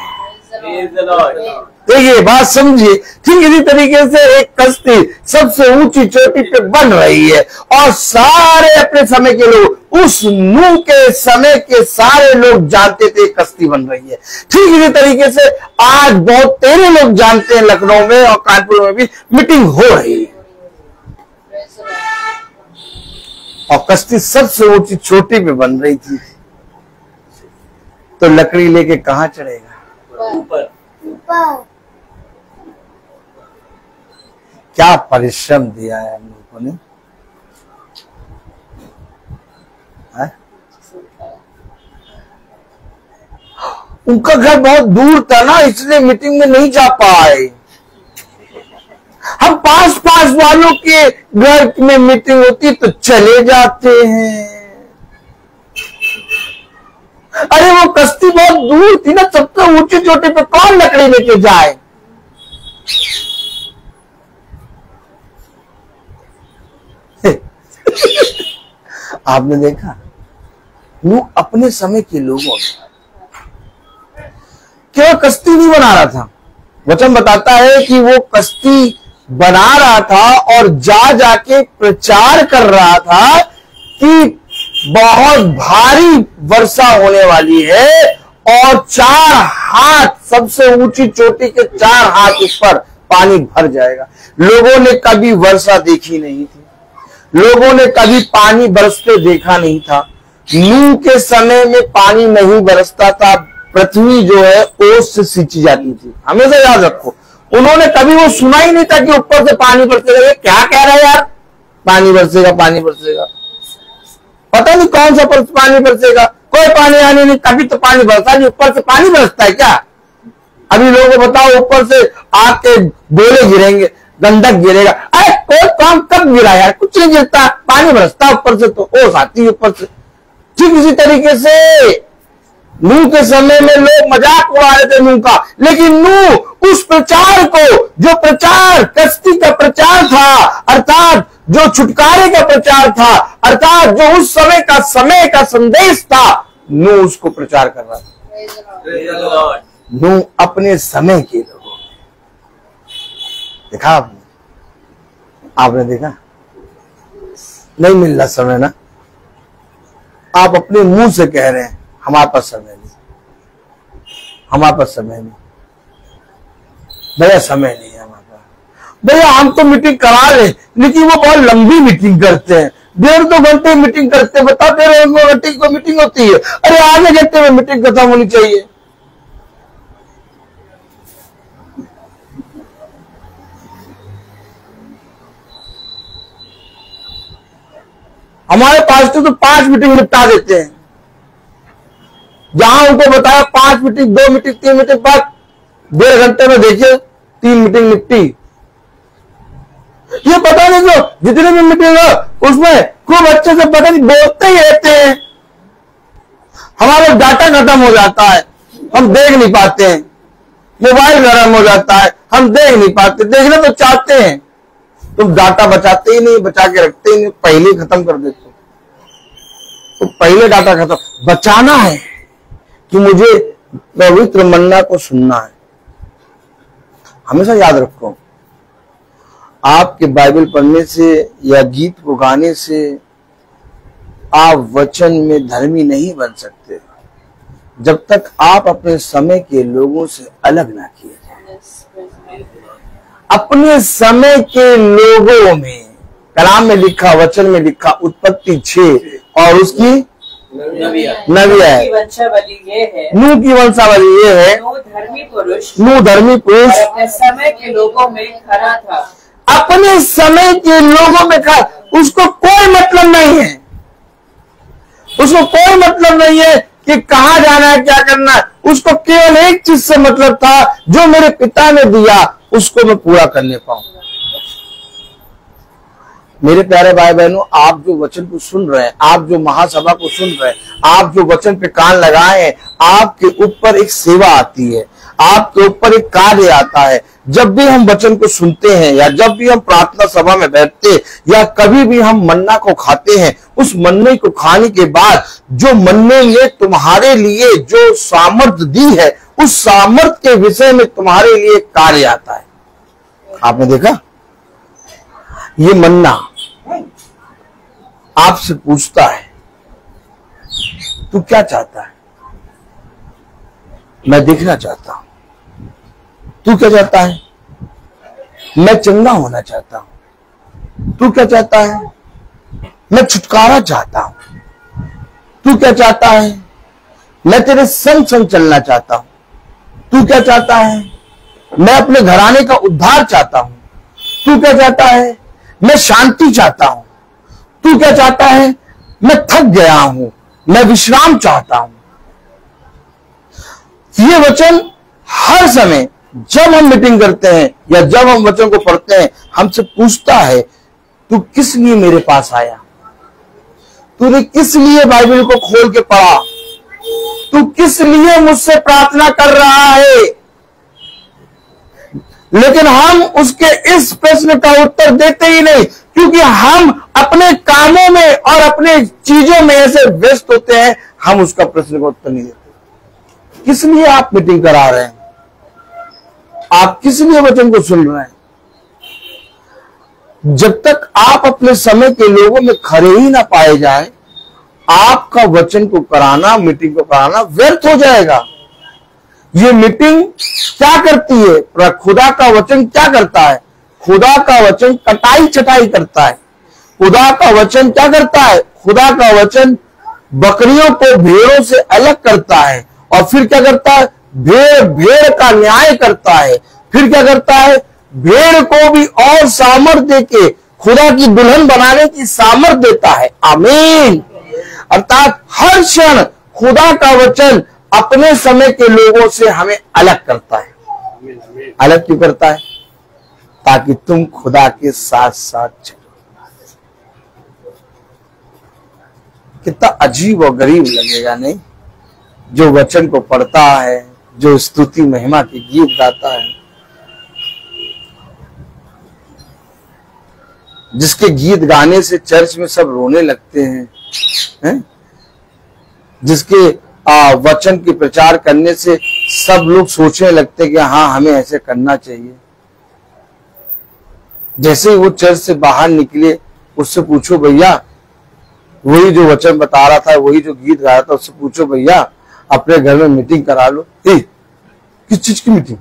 देखिए बात समझिए। ठीक इसी तरीके से एक कश्ती सबसे ऊंची चोटी पे बन रही है और सारे अपने समय के लोग, उस नूह के समय के सारे लोग जानते थे कश्ती बन रही है। ठीक इसी तरीके से आज बहुत तेरे लोग जानते हैं लखनऊ में और कानपुर में भी मीटिंग हो रही है और कश्ती सबसे ऊंची चोटी पे बन रही थी। तो लकड़ी लेके कहां चढ़ेगा? ऊपर। क्या परिश्रम दिया है हम लोगों ने। उनका घर बहुत दूर था ना, इसलिए मीटिंग में नहीं जा पाए। हम पास पास वालों के घर में मीटिंग होती तो चले जाते हैं। अरे वो कश्ती बहुत दूर थी ना, सबसे ऊंची चोटी पे कौन लकड़ी लेके जाए। आपने देखा वो अपने समय के लोगों केवल कश्ती नहीं बना रहा था, वचन बताता है कि वो कश्ती बना रहा था और जा जाके प्रचार कर रहा था कि बहुत भारी वर्षा होने वाली है और 4 हाथ, सबसे ऊंची चोटी के 4 हाथ ऊपर पानी भर जाएगा। लोगों ने कभी वर्षा देखी नहीं थी, लोगों ने कभी पानी बरसते देखा नहीं था। नूह के समय में पानी नहीं बरसता था, पृथ्वी जो है ओस से सींची जाती थी। हमेशा याद रखो, उन्होंने कभी वो सुना ही नहीं था कि ऊपर से पानी बरसेगा। ये क्या कह रहा है यार, पानी बरसेगा पानी बरसेगा, पता नहीं कौन सा पानी बरसेगा, कोई पानी आने नहीं, कभी तो पानी बरसा नहीं, ऊपर से पानी बरसता है क्या। अभी लोगों को बताओ, ऊपर से आग के गोले गिरेंगे, गंधक गिरेगा, अरे कोई काम कब गिरा यार, कुछ नहीं गिरता, पानी बरसता ऊपर से तो ओस आती है ऊपर से। ठीक इसी तरीके से नूह के समय में लोग मजाक उड़ा रहे थे नूह का, लेकिन नूह उस प्रचार को, जो प्रचार कश्ती का प्रचार था, अर्थात जो छुटकारे का प्रचार था, अर्थात जो उस समय का संदेश था, नूह उसको प्रचार कर रहा था। नूह अपने समय के लोगों, देखा आपने देखा, नहीं मिल रहा समय ना, आप अपने मुंह से कह रहे हैं हमारे पास समय नहीं, हमारे पास समय नहीं, भैया समय नहीं है हमारे पास। भैया हम तो मीटिंग करा रहे, लेकिन वो बहुत लंबी मीटिंग करते हैं, 1.5-2 घंटे मीटिंग करते हैं। बताओ 1.5-2 घंटे की मीटिंग होती है, अरे आधे घंटे में मीटिंग खत्म होनी चाहिए। हमारे पास्टर तो 5 मीटिंग निपटा देते हैं, जहां उनको बताया 5 मीटिंग, 2 मीटिंग, 3 मीटिंग, बाद 1.5 घंटे में देखिए 3 मीटिंग निपटी। ये पता नहीं क्यों जितने भी मीटिंग हो उसमें खूब अच्छे से पता नहीं बोलते ही रहते हैं। हमारा डाटा खत्म हो जाता है, हम देख नहीं पाते हैं, मोबाइल गर्म हो जाता है, हम देख नहीं पाते, देखना तो चाहते हैं, तुम डाटा बचाते ही नहीं, बचा के रखते ही नहीं, पहले खत्म कर देते हो। तो पहले डाटा खत्म, बचाना है कि मुझे पवित्र मन्ना को सुनना है। हमेशा याद रखो, आपके बाइबल पढ़ने से या गीत को गाने से आप वचन में धर्मी नहीं बन सकते जब तक आप अपने समय के लोगों से अलग ना किए जाए। अपने समय के लोगों में कलाम में लिखा, वचन में लिखा, उत्पत्ति 6 और उसकी नबिया है, नूह की वंशावली ये है, नूह धर्मी पुरुष अपने समय के लोगों में खरा था। अपने समय के लोगों में खरा, उसको कोई मतलब नहीं है, उसको कोई मतलब नहीं है कि कहाँ जाना है, क्या करना है। उसको केवल एक चीज से मतलब था, जो मेरे पिता ने दिया उसको मैं पूरा करने पाऊं। मेरे प्यारे भाई बहनों, आप जो वचन को सुन रहे हैं, आप जो महासभा को सुन रहे हैं, आप जो वचन पे कान लगाए हैं, आपके ऊपर एक सेवा आती है, आपके ऊपर एक कार्य आता है। जब भी हम वचन को सुनते हैं या जब भी हम प्रार्थना सभा में बैठते या कभी भी हम मन्ना को खाते हैं, उस मन्ने को खाने के बाद जो मन्ने ने तुम्हारे लिए जो सामर्थ्य दी है, उस सामर्थ्य के विषय में तुम्हारे लिए कार्य आता है। आपने देखा, ये मन्ना आपसे पूछता है, तू क्या चाहता है? मैं देखना चाहता हूं। तू क्या चाहता है? मैं चंगा होना चाहता हूं। तू क्या चाहता है? मैं छुटकारा चाहता हूं। तू क्या चाहता है? मैं तेरे संग संग चलना चाहता हूं। तू क्या चाहता है? मैं अपने घराने का उद्धार चाहता हूं। तू क्या चाहता है? मैं शांति चाहता हूं। तू क्या चाहता है? मैं थक गया हूं, मैं विश्राम चाहता हूं। ये वचन हर समय जब हम मीटिंग करते हैं या जब हम वचन को पढ़ते हैं, हमसे पूछता है तू किस लिए मेरे पास आया? तूने किस लिए बाइबल को खोल के पढ़ा? तू किस लिए मुझसे प्रार्थना कर रहा है? लेकिन हम उसके इस प्रश्न का उत्तर देते ही नहीं, क्योंकि हम अपने कामों में और अपने चीजों में ऐसे व्यस्त होते हैं, हम उसका प्रश्न का उत्तर नहीं देते। किस लिए आप मीटिंग करा रहे हैं? आप किस लिए वचन को सुन रहे हैं? जब तक आप अपने समय के लोगों में खड़े ही ना पाए जाए, आपका वचन को कराना, मीटिंग को कराना व्यर्थ हो जाएगा। ये मीटिंग क्या करती है? खुदा का वचन क्या करता है? खुदा का वचन कटाई छटाई करता है। खुदा का वचन क्या करता है? खुदा का वचन बकरियों को भेड़ों से अलग करता है, और फिर क्या करता है? भेड़ का न्याय करता है। फिर क्या करता है? भेड़ को भी और सामर्थ देके खुदा की दुल्हन बनाने की सामर्थ देता है। आमीन। अर्थात हर क्षण खुदा का वचन अपने समय के लोगों से हमें अलग करता है। अलग क्यों करता है? ताकि तुम खुदा के साथ साथ चलो। कितना अजीब और गरीब लगेगा नहीं? जो वचन को पढ़ता है, जो स्तुति महिमा के गीत गाता है, जिसके गीत गाने से चर्च में सब रोने लगते हैं? जिसके वचन की प्रचार करने से सब लोग सोचने लगते हैं कि हाँ, हमें ऐसे करना चाहिए। जैसे ही वो चर्च से बाहर निकले, उससे पूछो भैया, वही जो वचन बता रहा था, वही जो गीत गा रहा था, उससे पूछो भैया अपने घर में मीटिंग करा लो। किस चीज की मीटिंग?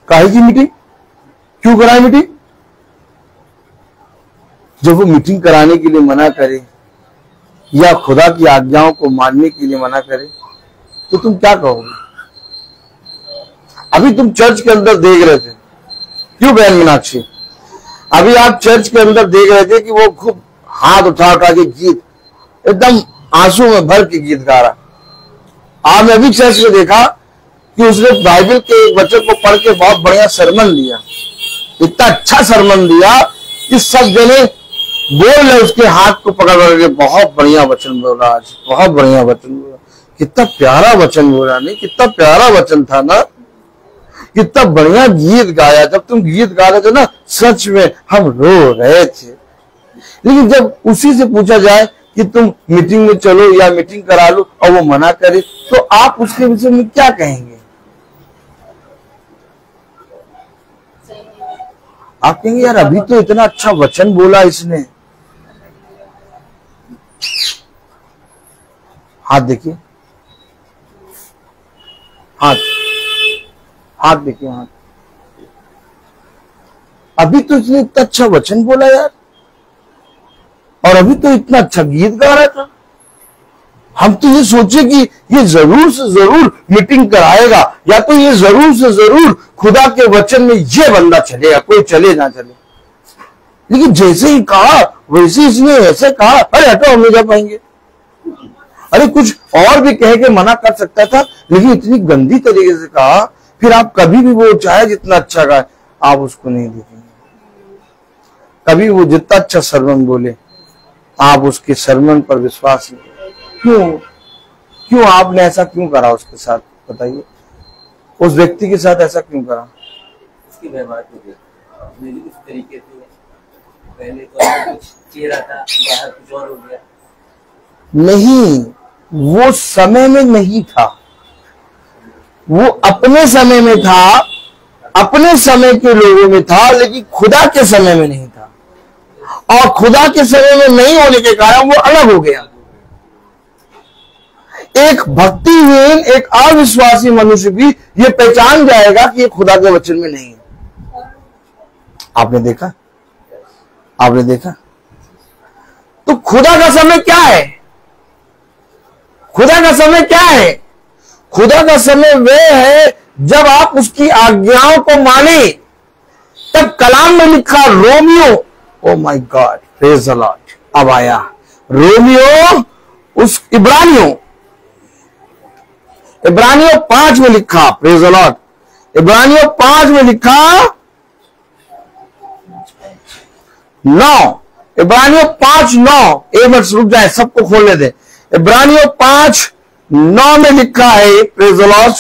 काहे की मीटिंग? क्यों कराए मीटिंग? जब वो मीटिंग कराने के लिए मना करे या खुदा की आज्ञाओं को मानने के लिए मना करे, तो तुम क्या कहोगे? अभी तुम चर्च के अंदर देख रहे थे, क्यों बहन मीनाक्षी? अभी आप चर्च के अंदर देख रहे थे कि वो खूब हाथ उठा उठा के गीत, एकदम आंसू में भर के गीत गा रहा। आज मैं भी चर्च में देखा कि उसने बाइबल के एक वचन को पढ़ के बहुत बढ़िया सरमन दिया। इतना अच्छा सरमन दिया कि सब जने बोल रहे, उसके हाथ को पकड़ के बहुत बढ़िया वचन बोला, आज बहुत बढ़िया वचन बोला। कितना प्यारा वचन बोला, नहीं? कितना प्यारा वचन था ना? कितना बढ़िया गीत गाया। जब तुम गीत गा रहे थे ना, सच में हम रो रहे थे। लेकिन जब उसी से पूछा जाए कि तुम मीटिंग में चलो या मीटिंग करा लो, और वो मना करे, तो आप उसके विषय में क्या कहेंगे? आप कहेंगे यार, अभी तो इतना अच्छा वचन बोला इसने। हाथ देखिए, हाथ देखिए, हाथ। अभी तो इसने इतना अच्छा वचन बोला यार, और अभी तो इतना अच्छा गीत गा रहा था। हम तो ये सोचे कि ये जरूर से जरूर मीटिंग कराएगा, या तो ये जरूर से जरूर खुदा के वचन में ये बंदा चलेगा, कोई चले ना चले। लेकिन जैसे ही कहा वैसे इसने ऐसे कहा, अरे हटो, हम नहीं जा पाएंगे। अरे कुछ और भी कह के मना कर सकता था, लेकिन इतनी गंदी तरीके से कहा। फिर आप कभी भी वो चाहे जितना अच्छा गाए, आप उसको नहीं देखेंगे। कभी वो जितना अच्छा सरमन बोले, आप उसके सरमन पर विश्वास नहीं। क्यों आपने ऐसा क्यों करा उसके साथ? बताइए, उस व्यक्ति के साथ ऐसा क्यों करा? उसकी व्यवहार को देखो, इस तरीके से पहले तो कुछ चेहरा था, बाहर कुछ और हो गया। नहीं, वो समय में नहीं था, वो अपने समय में था, अपने समय के लोगों में था, लेकिन खुदा के समय में नहीं था। और खुदा के समय में नहीं होने के कारण वो अलग हो गया। एक भक्तिहीन, एक अविश्वासी मनुष्य भी ये पहचान जाएगा कि ये खुदा के वचन में नहीं है। आपने देखा? आपने देखा? तो खुदा का समय क्या है? खुदा का समय क्या है? खुदा का समय वह है जब आप उसकी आज्ञाओं को माने, तब कलाम में लिखा Romeo, oh my God, praise the Lord, अब आया रोमियो, उस इब्रानियों 5 में लिखा, प्रेज द लॉर्ड, इब्रानियों 5 में लिखा 9, इब्रानियों 5:9, एक मिनट रुक जाए, सबको खोलने दे। इब्रानियों 5:9 में लिखा है, प्रेज द लॉर्ड,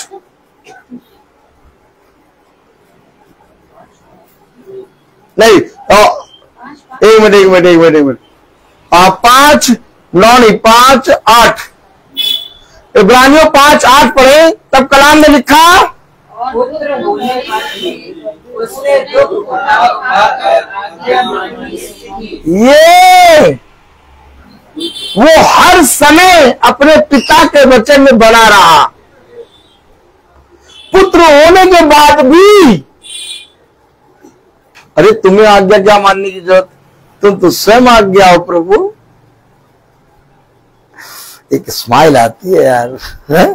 नहीं, एक मिनट, 5:9 नहीं, 5:8, इब्रानियों 5:8 पढ़े, तब कलाम में लिखा पुत्र होने पर उसने दुख ये वो हर समय अपने पिता के वचन में बना रहा, पुत्र होने के बाद भी। अरे तुम्हें आज्ञा क्या मानने की जरूरत, तुम तो स्वयं आज्ञा हो प्रभु। एक स्माइल आती है यार, है?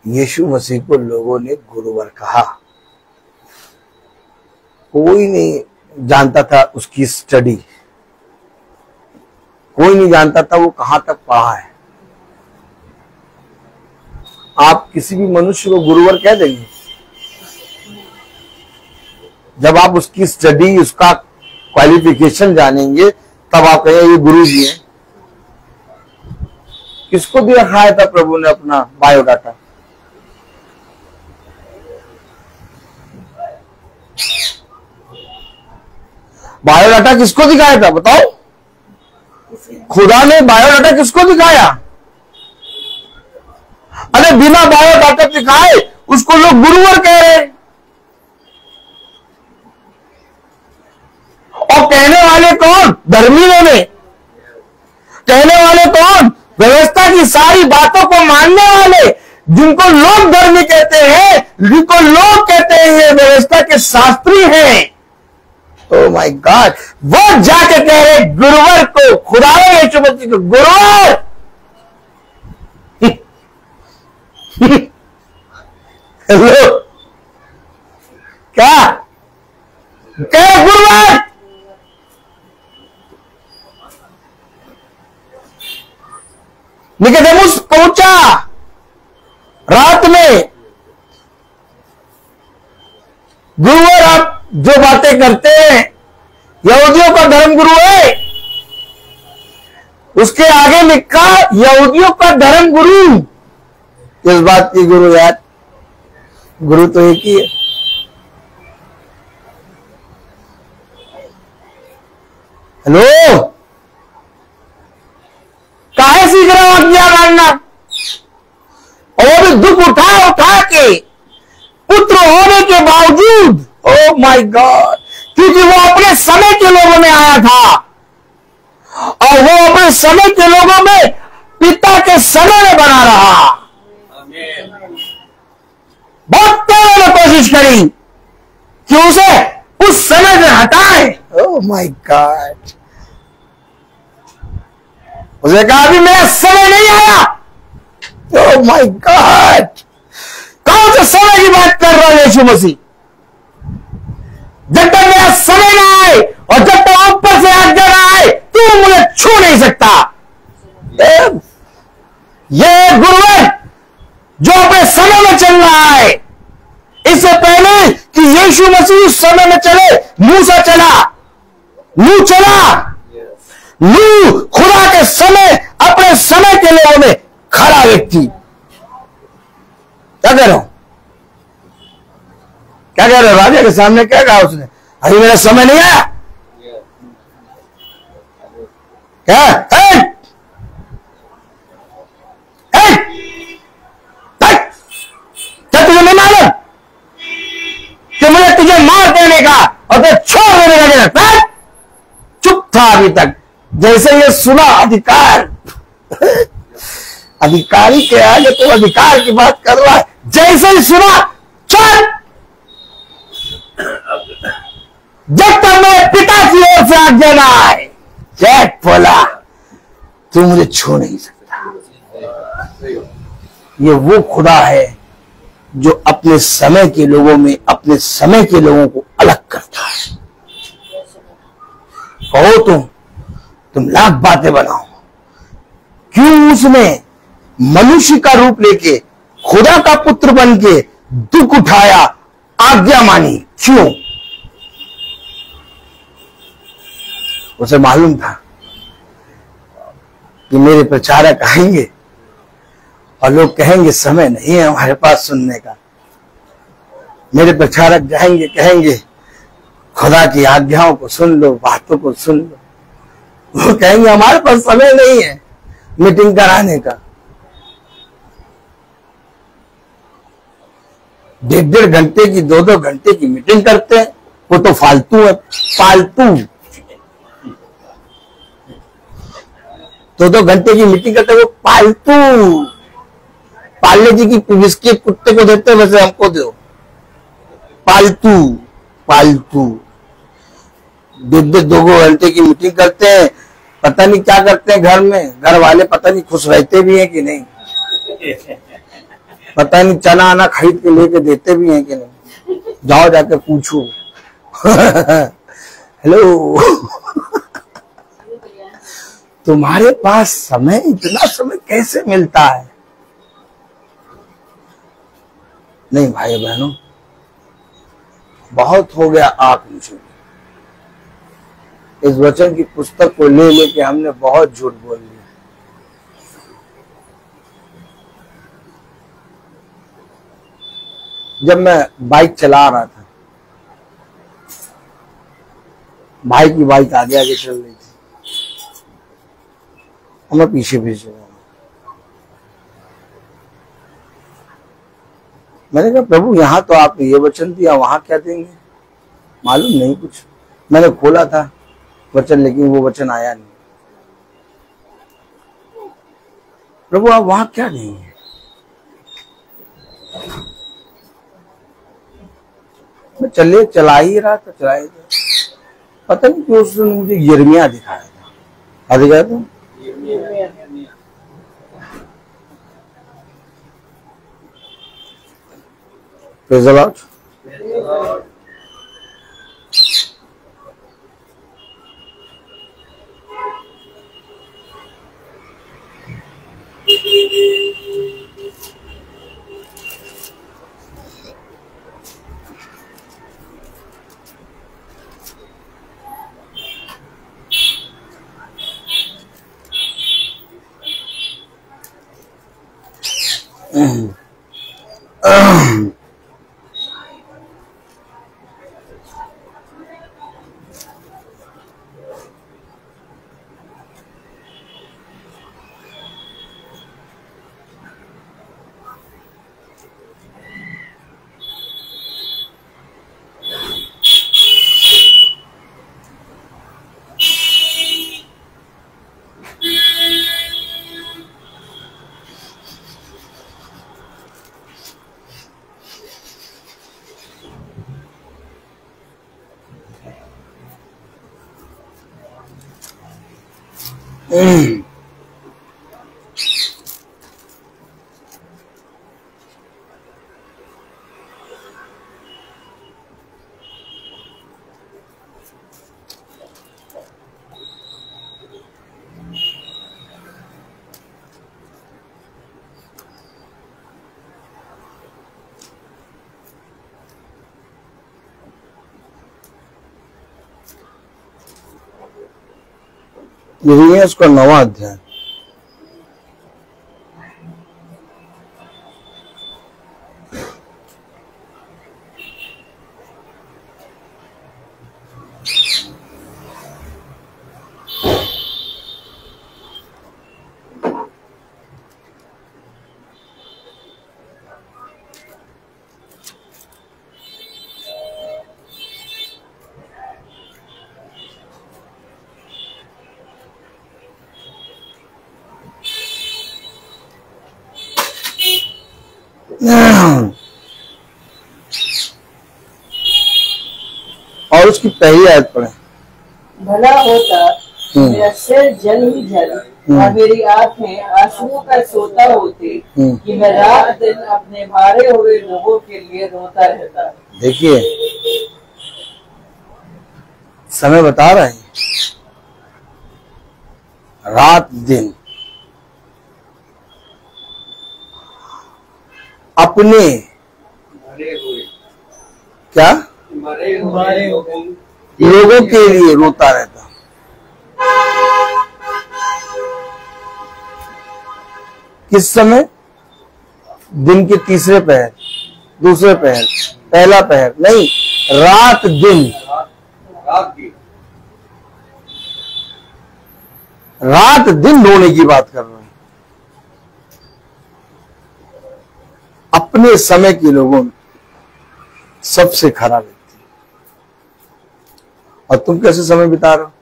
यीशु मसीह को लोगों ने गुरुवर कहा, कोई नहीं जानता था उसकी स्टडी, कोई नहीं जानता था वो कहां तक पढ़ा है। आप किसी भी मनुष्य को गुरुवर कह देंगे जब आप उसकी स्टडी, उसका क्वालिफिकेशन जानेंगे, तब आप कहेंगे ये गुरु जी है। किसको भी रखाया था प्रभु ने अपना बायोडाटा? बायोडाटा किसको दिखाया था बताओ? खुदा ने बायोडाटा किसको दिखाया? अरे बिना बायोडाटा दिखाए उसको लोग गुरुवर कह रहे हैं। और कहने वाले कौन? धर्मी लोग। कहने वाले कौन? व्यवस्था की सारी बातों को मानने वाले, जिनको लोग धर्मी कहते हैं, जिनको लोग कहते हैं ये व्यवस्था के शास्त्री हैं। ओ माय गॉड, वो जाके कह रहे गुरुवर को, खुदा यीशु मसीह को गुरुवर। हेलो, क्या कहे गुरुवर? निकोदेमुस पहुंचा रात में, गुरुवर आप जो बातें करते हैं यहूदियों का धर्म गुरु है। उसके आगे लिखा यहूदियों का धर्म गुरु। किस बात की गुरु यार? गुरु तो एक ही है। हेलो, काहे सीख रहे हो आज्ञा मानना? और वो भी दुख उठा के, पुत्र होने के बावजूद। ओ माय गॉड, क्योंकि वो अपने समय के लोगों में आया था, और वो अपने समय के लोगों में पिता के समय में बना रहा। बहुत तेरे ने कोशिश करी कि उसे उस समय से हटाए। ओ माय गॉड, उसे कहा अभी मेरा समय नहीं आया। ओ माय गॉड, कौन से समय की बात कर रहा है यीशु मसीह? जब तक मेरा समय ना आए और जब तक ऊपर से आज्ञा ना आए, तू मुझे छू नहीं सकता। ये गुरु है जो अपने समय में चल रहा है। इससे पहले कि यीशु मसीह उस समय में चले, मूसा चला, नूह चला। नूह खुदा के समय, अपने समय के लोगों में खड़ा व्यक्ति। क्या कह रहा हूं? क्या कह रहे हो? राजा के सामने क्या कहा उसने? अभी मेरा समय नहीं आया। क्या क्या तुझे नहीं मालूम कि मुझे तुझे मार देने का और तुझे छोड़ देने का? चुप था अभी तक। जैसे ये सुना अधिकार, अधिकारी के आगे तो अधिकार की बात कर रहा है। जैसे ही सुना, चल, जब तक मेरे पिता की ओर से आज्ञा ना आए, जैक बोला तू मुझे छू नहीं सकता। ये वो खुदा है जो अपने समय के लोगों में अपने समय के लोगों को अलग करता है। कहो तुम लाख बातें बनाओ, क्यों उसने मनुष्य का रूप लेके खुदा का पुत्र बन के दुख उठाया, आज्ञा मानी? क्यों? उसे मालूम था कि मेरे प्रचारक आएंगे और लोग कहेंगे समय नहीं है हमारे पास सुनने का। मेरे प्रचारक जाएंगे, कहेंगे खुदा की आज्ञाओं को सुन लो, बातों को सुन लो। वो कहेंगे हमारे पास समय नहीं है मीटिंग कराने का। 1.5 घंटे की 2-2 घंटे की मीटिंग करते हैं, वो तो फालतू है, फालतू। 2-2 घंटे की मीटिंग करते हैं, वो फालतू। पार्ले जी की बिस्किट कुत्ते को देते हैं वैसे हमको दो, फालतू फालतू। 2 घंटे की मीटिंग करते हैं, पता नहीं क्या करते हैं घर में। घर वाले पता नहीं खुश रहते भी हैं कि नहीं, पता नहीं चना आना खरीद के लेके देते भी हैं कि नहीं। जाओ जाके पूछो। हेलो, तुम्हारे पास समय, इतना समय कैसे मिलता है? नहीं भाई बहनों, बहुत हो गया आंख नीचे। इस वचन की पुस्तक को ले लेके हमने बहुत झूठ बोल लिया। जब मैं बाइक चला रहा था, भाई की बाइक आगे आगे चल रही थी और मैं पीछे पीछे रहा। मैंने कहा प्रभु यहाँ तो आपने ये वचन दिया, वहां क्या देंगे? मालूम नहीं कुछ। मैंने खोला था वचन, लेकिन वो वचन आया नहीं। प्रभु आप वहां क्या देंगे? मैं चला ही रहा था, चला ही रहा। पता नहीं क्यों उसने मुझे यिर्मयाह दिखाया था। क्या दिखाया था? Praise the Lord. यही है उसका 9वां अध्याय। और उसकी पहली आयत पढ़े। भला होता मेरा सिर जल ही जल और मेरी आंखें आंसुओं का सोता होती कि मैं रात दिन अपने मारे हुए लोगों के लिए रोता रहता। देखिए समय बता रहे हैं, रात दिन अपने मरे हुए क्या मरे हुए लोगों के लिए रोता रहता। किस समय? दिन के तीसरे पहर, दूसरे पहर, पहला पहर नहीं, रात दिन। रात दिन रोने की बात कर रहे हैं। अपने समय के लोगों में सबसे खरा व्यक्ति। और तुम कैसे समय बिता रहे हो?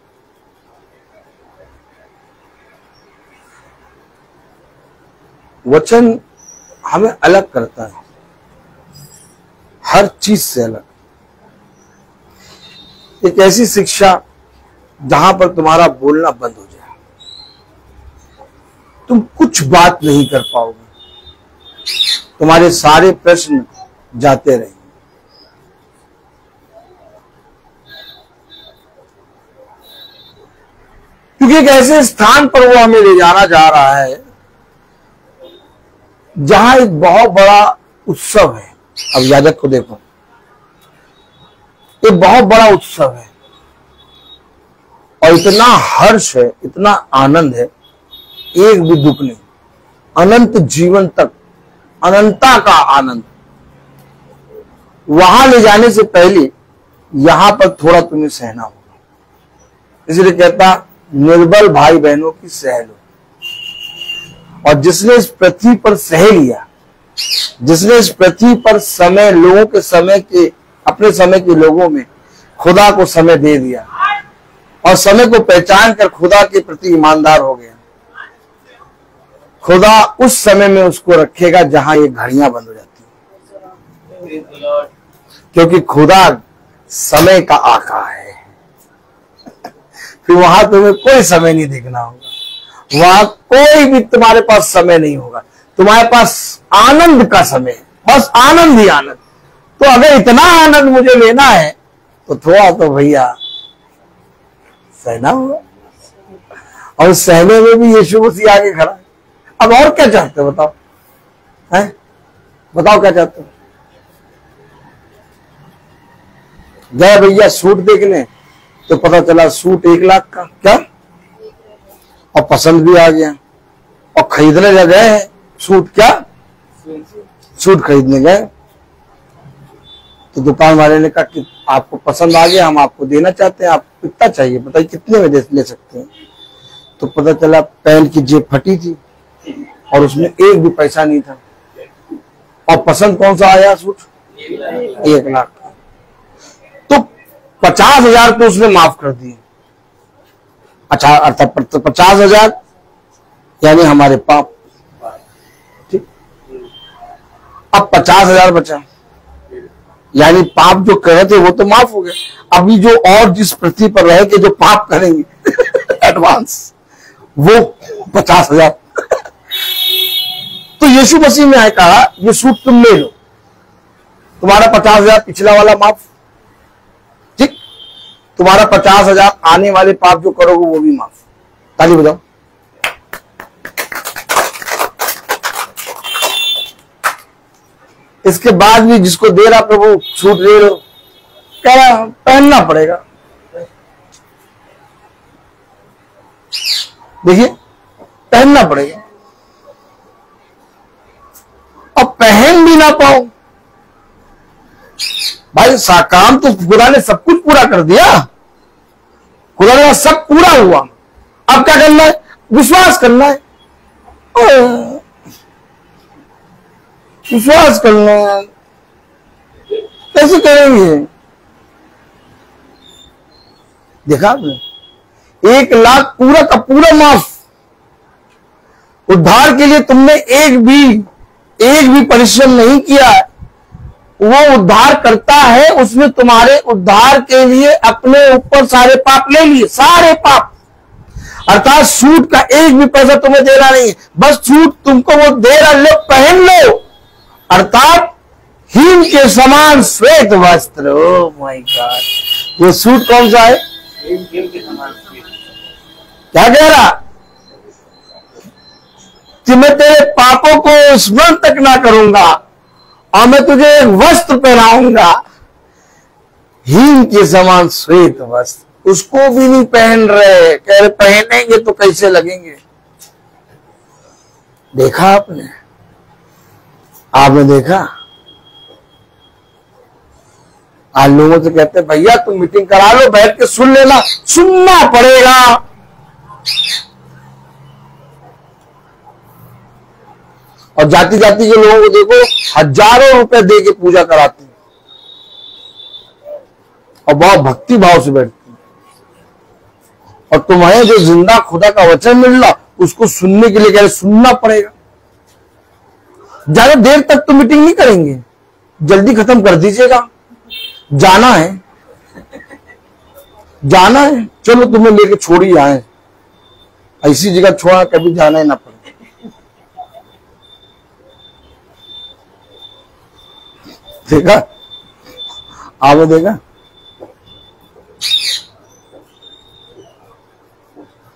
वचन हमें अलग करता है, हर चीज से अलग। एक ऐसी शिक्षा जहां पर तुम्हारा बोलना बंद हो जाए, तुम कुछ बात नहीं कर पाओगे, तुम्हारे सारे प्रश्न जाते रहेंगे। क्योंकि एक ऐसे स्थान पर वो हमें ले जाना जा रहा है जहां एक बहुत बड़ा उत्सव है। अब याजक को देखो, एक बहुत बड़ा उत्सव है और इतना हर्ष है, इतना आनंद है, एक भी दुख नहीं, अनंत जीवन तक, अनंता का आनंद। वहां ले जाने से पहले यहां पर थोड़ा तुम्हें सहना होगा। इसलिए कहता, निर्बल भाई बहनों की सह लो। और जिसने इस पृथ्वी पर सह लिया, जिसने इस पृथ्वी पर समय, लोगों के समय के, अपने समय के लोगों में खुदा को समय दे दिया और समय को पहचान कर खुदा के प्रति ईमानदार हो गया, खुदा उस समय में उसको रखेगा जहां ये घड़ियां बंद हो जाती हैं। क्योंकि खुदा समय का आका है। फिर वहां तुम्हें कोई समय नहीं देखना होगा, वहां कोई भी तुम्हारे पास समय नहीं होगा, तुम्हारे पास आनंद का समय है, बस आनंद ही आनंद। तो अगर इतना आनंद मुझे लेना है तो थोड़ा तो भैया सहना होगा। और सहने में भी यीशु मसीह आगे खड़ा है। अब और क्या चाहते हो बताओ, हैं? बताओ क्या चाहते हो? गए भैया सूट देखने तो पता चला सूट 1 लाख का, क्या? और पसंद भी आ गया और खरीदने लग गए हैं सूट, क्या? सूट खरीदने गए तो दुकान वाले ने कहा कि आपको पसंद आ गया, हम आपको देना चाहते हैं, आपको कितना चाहिए बताइए, कितने में ले सकते हैं? तो पता चला पैंट की जेब फटी थी और उसमें एक भी पैसा नहीं था। और पसंद कौन सा आया सूट? 1 लाख का। तो 50,000 तो उसने माफ कर दिए। अच्छा, अर्थात 50,000 यानी हमारे पाप, ठीक। अब 50,000 बचा, यानी पाप जो कर रहे थे वो तो माफ हो गया। अभी जो और जिस पृथ्वी पर रह के जो पाप करेंगे एडवांस, वो 50,000। तो यीशु मसीह ने कहा ये सूट तुम ले लो, तुम्हारा 50,000 पिछला वाला माफ, ठीक। तुम्हारा 50,000 आने वाले पाप जो करोगे वो भी माफ। ताली बजाओ। इसके बाद भी जिसको दे रहा प्रभु सूट ले लो, कह रहा पहनना पड़ेगा। देखिए पहनना पड़ेगा, और पहन भी ना पाओ भाई, काम तो खुदा ने सब कुछ पूरा कर दिया, खुदा ने सब पूरा हुआ। अब क्या करना है? विश्वास करना है, विश्वास करना है। कैसे करेंगे? देखा आपने, 1 लाख पूरा का पूरा माफ। उद्धार के लिए तुमने एक भी परिश्रम नहीं किया है, वो उद्धार करता है, उसने तुम्हारे उद्धार के लिए अपने ऊपर सारे पाप ले लिए, सारे पाप। अर्थात सूट का एक भी पैसा तुम्हें देना नहीं है, बस सूट तुमको वो दे रहा, लो पहन लो। अर्थात हिम के समान श्वेत वस्त्र। ओ माय गॉड, वो सूट कौन सा है? हिम के समान श्वेत। क्या कह रहा कि मैं तेरे पापों को स्मरण तक ना करूंगा और मैं तुझे एक वस्त्र पहनाऊंगा, हिम के समान श्वेत वस्त्र। उसको भी नहीं पहन रहे, कह रहे पहनेंगे तो कैसे लगेंगे। देखा आपने? आपने देखा? आज लोगों से कहते हैं भैया तुम मीटिंग करा लो, बैठ के सुन लेना। सुनना पड़ेगा। और जाति जाति के लोगों को देखो, हजारों रुपए दे के पूजा कराते हैं और बहुत भक्ति भाव से बैठते हैं। और तुम्हें जो जिंदा खुदा का वचन मिल रहा उसको सुनने के लिए कह रहे सुनना पड़ेगा। ज्यादा देर तक तो मीटिंग नहीं करेंगे, जल्दी खत्म कर दीजिएगा। जाना है, जाना है, चलो तुम्हें लेके छोड़ ही आए, ऐसी जगह छोड़ा कभी जाना ही ना पड़े। देखा? आपने देखा?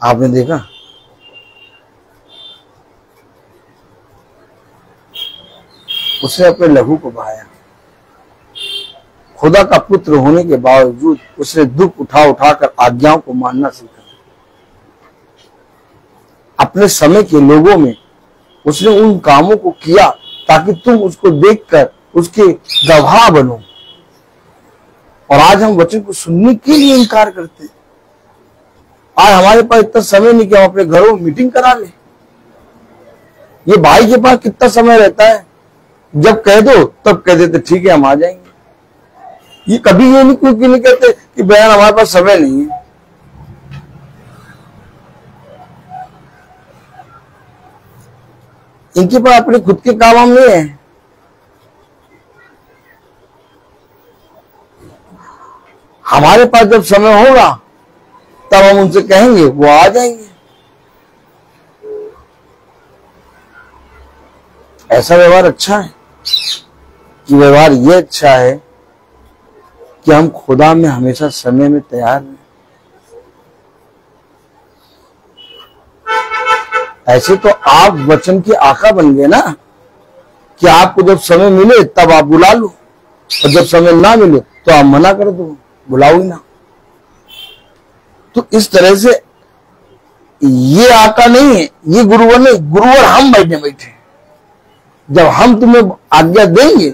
आपने देखा? उसने अपने लहू को बहाया। खुदा का पुत्र होने के बावजूद उसने दुख उठा उठाकर आज्ञाओं को मानना सीखा। अपने समय के लोगों में उसने उन कामों को किया ताकि तुम उसको देखकर उसके गवाह बनो। और आज हम वचन को सुनने के लिए इनकार करते हैं। आज हमारे पास इतना समय नहीं कि हम अपने घरों में मीटिंग करा लें। ये भाई के पास कितना समय रहता है, जब कह दो तब कह देते ठीक है हम आ जाएंगे। ये कभी ये नहीं क्योंकि नहीं कहते कि बहन हमारे पास समय नहीं है। इनके पास अपने खुद के काम नहीं है। हमारे पास जब समय होगा तब हम उनसे कहेंगे, वो आ जाएंगे। ऐसा व्यवहार अच्छा है कि व्यवहार ये अच्छा है कि हम खुदा में हमेशा समय में तैयार हैं। ऐसे तो आप वचन के आका बन गए ना कि आपको जब समय मिले तब आप बुला लो और जब समय ना मिले तो आप मना कर दो, बुलाओ ही ना। तो इस तरह से ये आका नहीं है, ये गुरुवर नहीं, गुरुवर हम बैठे। जब हम तुम्हें आज्ञा देंगे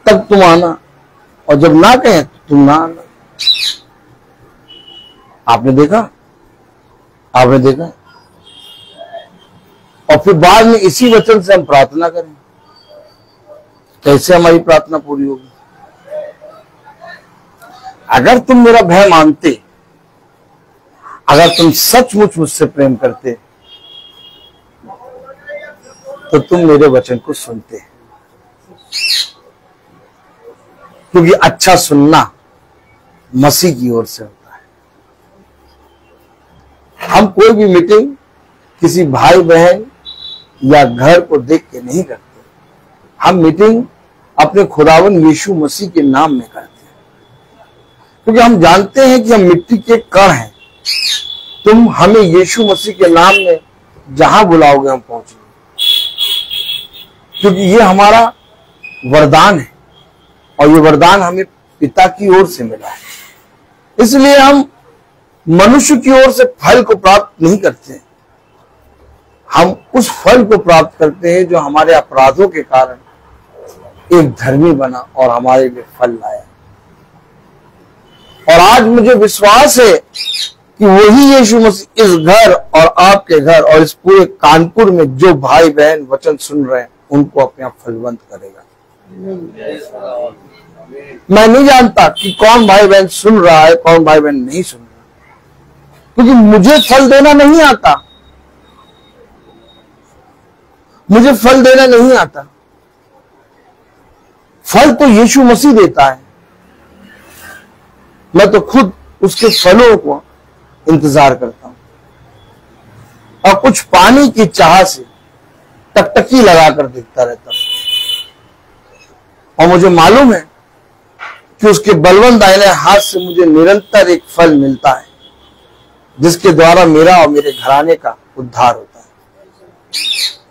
तब तुम आना और जब ना कहें तो तुम ना आना। आपने देखा? आपने देखा? और फिर बाद में इसी वचन से हम प्रार्थना करें, कैसे हमारी प्रार्थना पूरी होगी? अगर तुम मेरा भय मानते, अगर तुम सचमुच मुझसे प्रेम करते तो तुम मेरे वचन को सुनते। क्योंकि अच्छा सुनना मसीह की ओर से होता है। हम कोई भी मीटिंग किसी भाई बहन या घर को देख के नहीं करते। हम मीटिंग अपने खुदावन यीशु मसीह के नाम में करते हैं, क्योंकि हम जानते हैं कि हम मिट्टी के कण हैं। तुम हमें यीशु मसीह के नाम में जहां बुलाओगे हम पहुंचेंगे, क्योंकि ये हमारा वरदान है और ये वरदान हमें पिता की ओर से मिला है। इसलिए हम मनुष्य की ओर से फल को प्राप्त नहीं करते, हम उस फल को प्राप्त करते हैं जो हमारे अपराधों के कारण एक धर्मी बना और हमारे लिए फल लाया। और आज मुझे विश्वास है कि वही यीशु मसीह इस घर और आपके घर और इस पूरे कानपुर में जो भाई बहन वचन सुन रहे हैं उनको अपने आप फलवंत करेगा। मैं नहीं जानता कि कौन भाई बहन सुन रहा है, कौन भाई बहन नहीं सुन रहा, क्योंकि मुझे फल देना नहीं आता। मुझे फल देना नहीं आता। फल तो यीशु मसीह देता है। मैं तो खुद उसके फलों को इंतजार करता हूं। और कुछ पानी की चाह से टकटकी लगाकर देखता रहता हूं। और मुझे मालूम है कि उसके बलवंत दाहिने हाथ से मुझे निरंतर एक फल मिलता है, जिसके द्वारा मेरा और मेरे घराने का उद्धार होता है।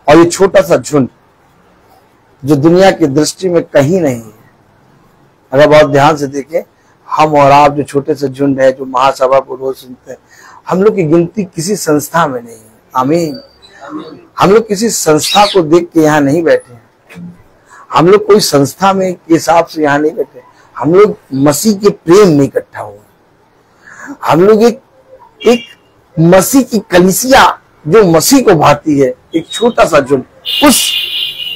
और ये छोटा सा झुंड जो दुनिया की दृष्टि में कहीं नहीं है, अगर बहुत ध्यान से देखें, हम और आप जो छोटे से झुंड है, जो महासभा को रोज सुनते हैं, हम लोग की गिनती किसी संस्था में नहीं है। आमीन। हम लोग किसी संस्था को देख के यहाँ नहीं बैठे हैं, हम लोग कोई संस्था में के हिसाब से यहाँ नहीं बैठे, हम लोग मसीह के प्रेम में इकट्ठा हुए, हम लोग एक मसीह की कलीसिया जो मसीह को भाती है, एक छोटा सा झुंड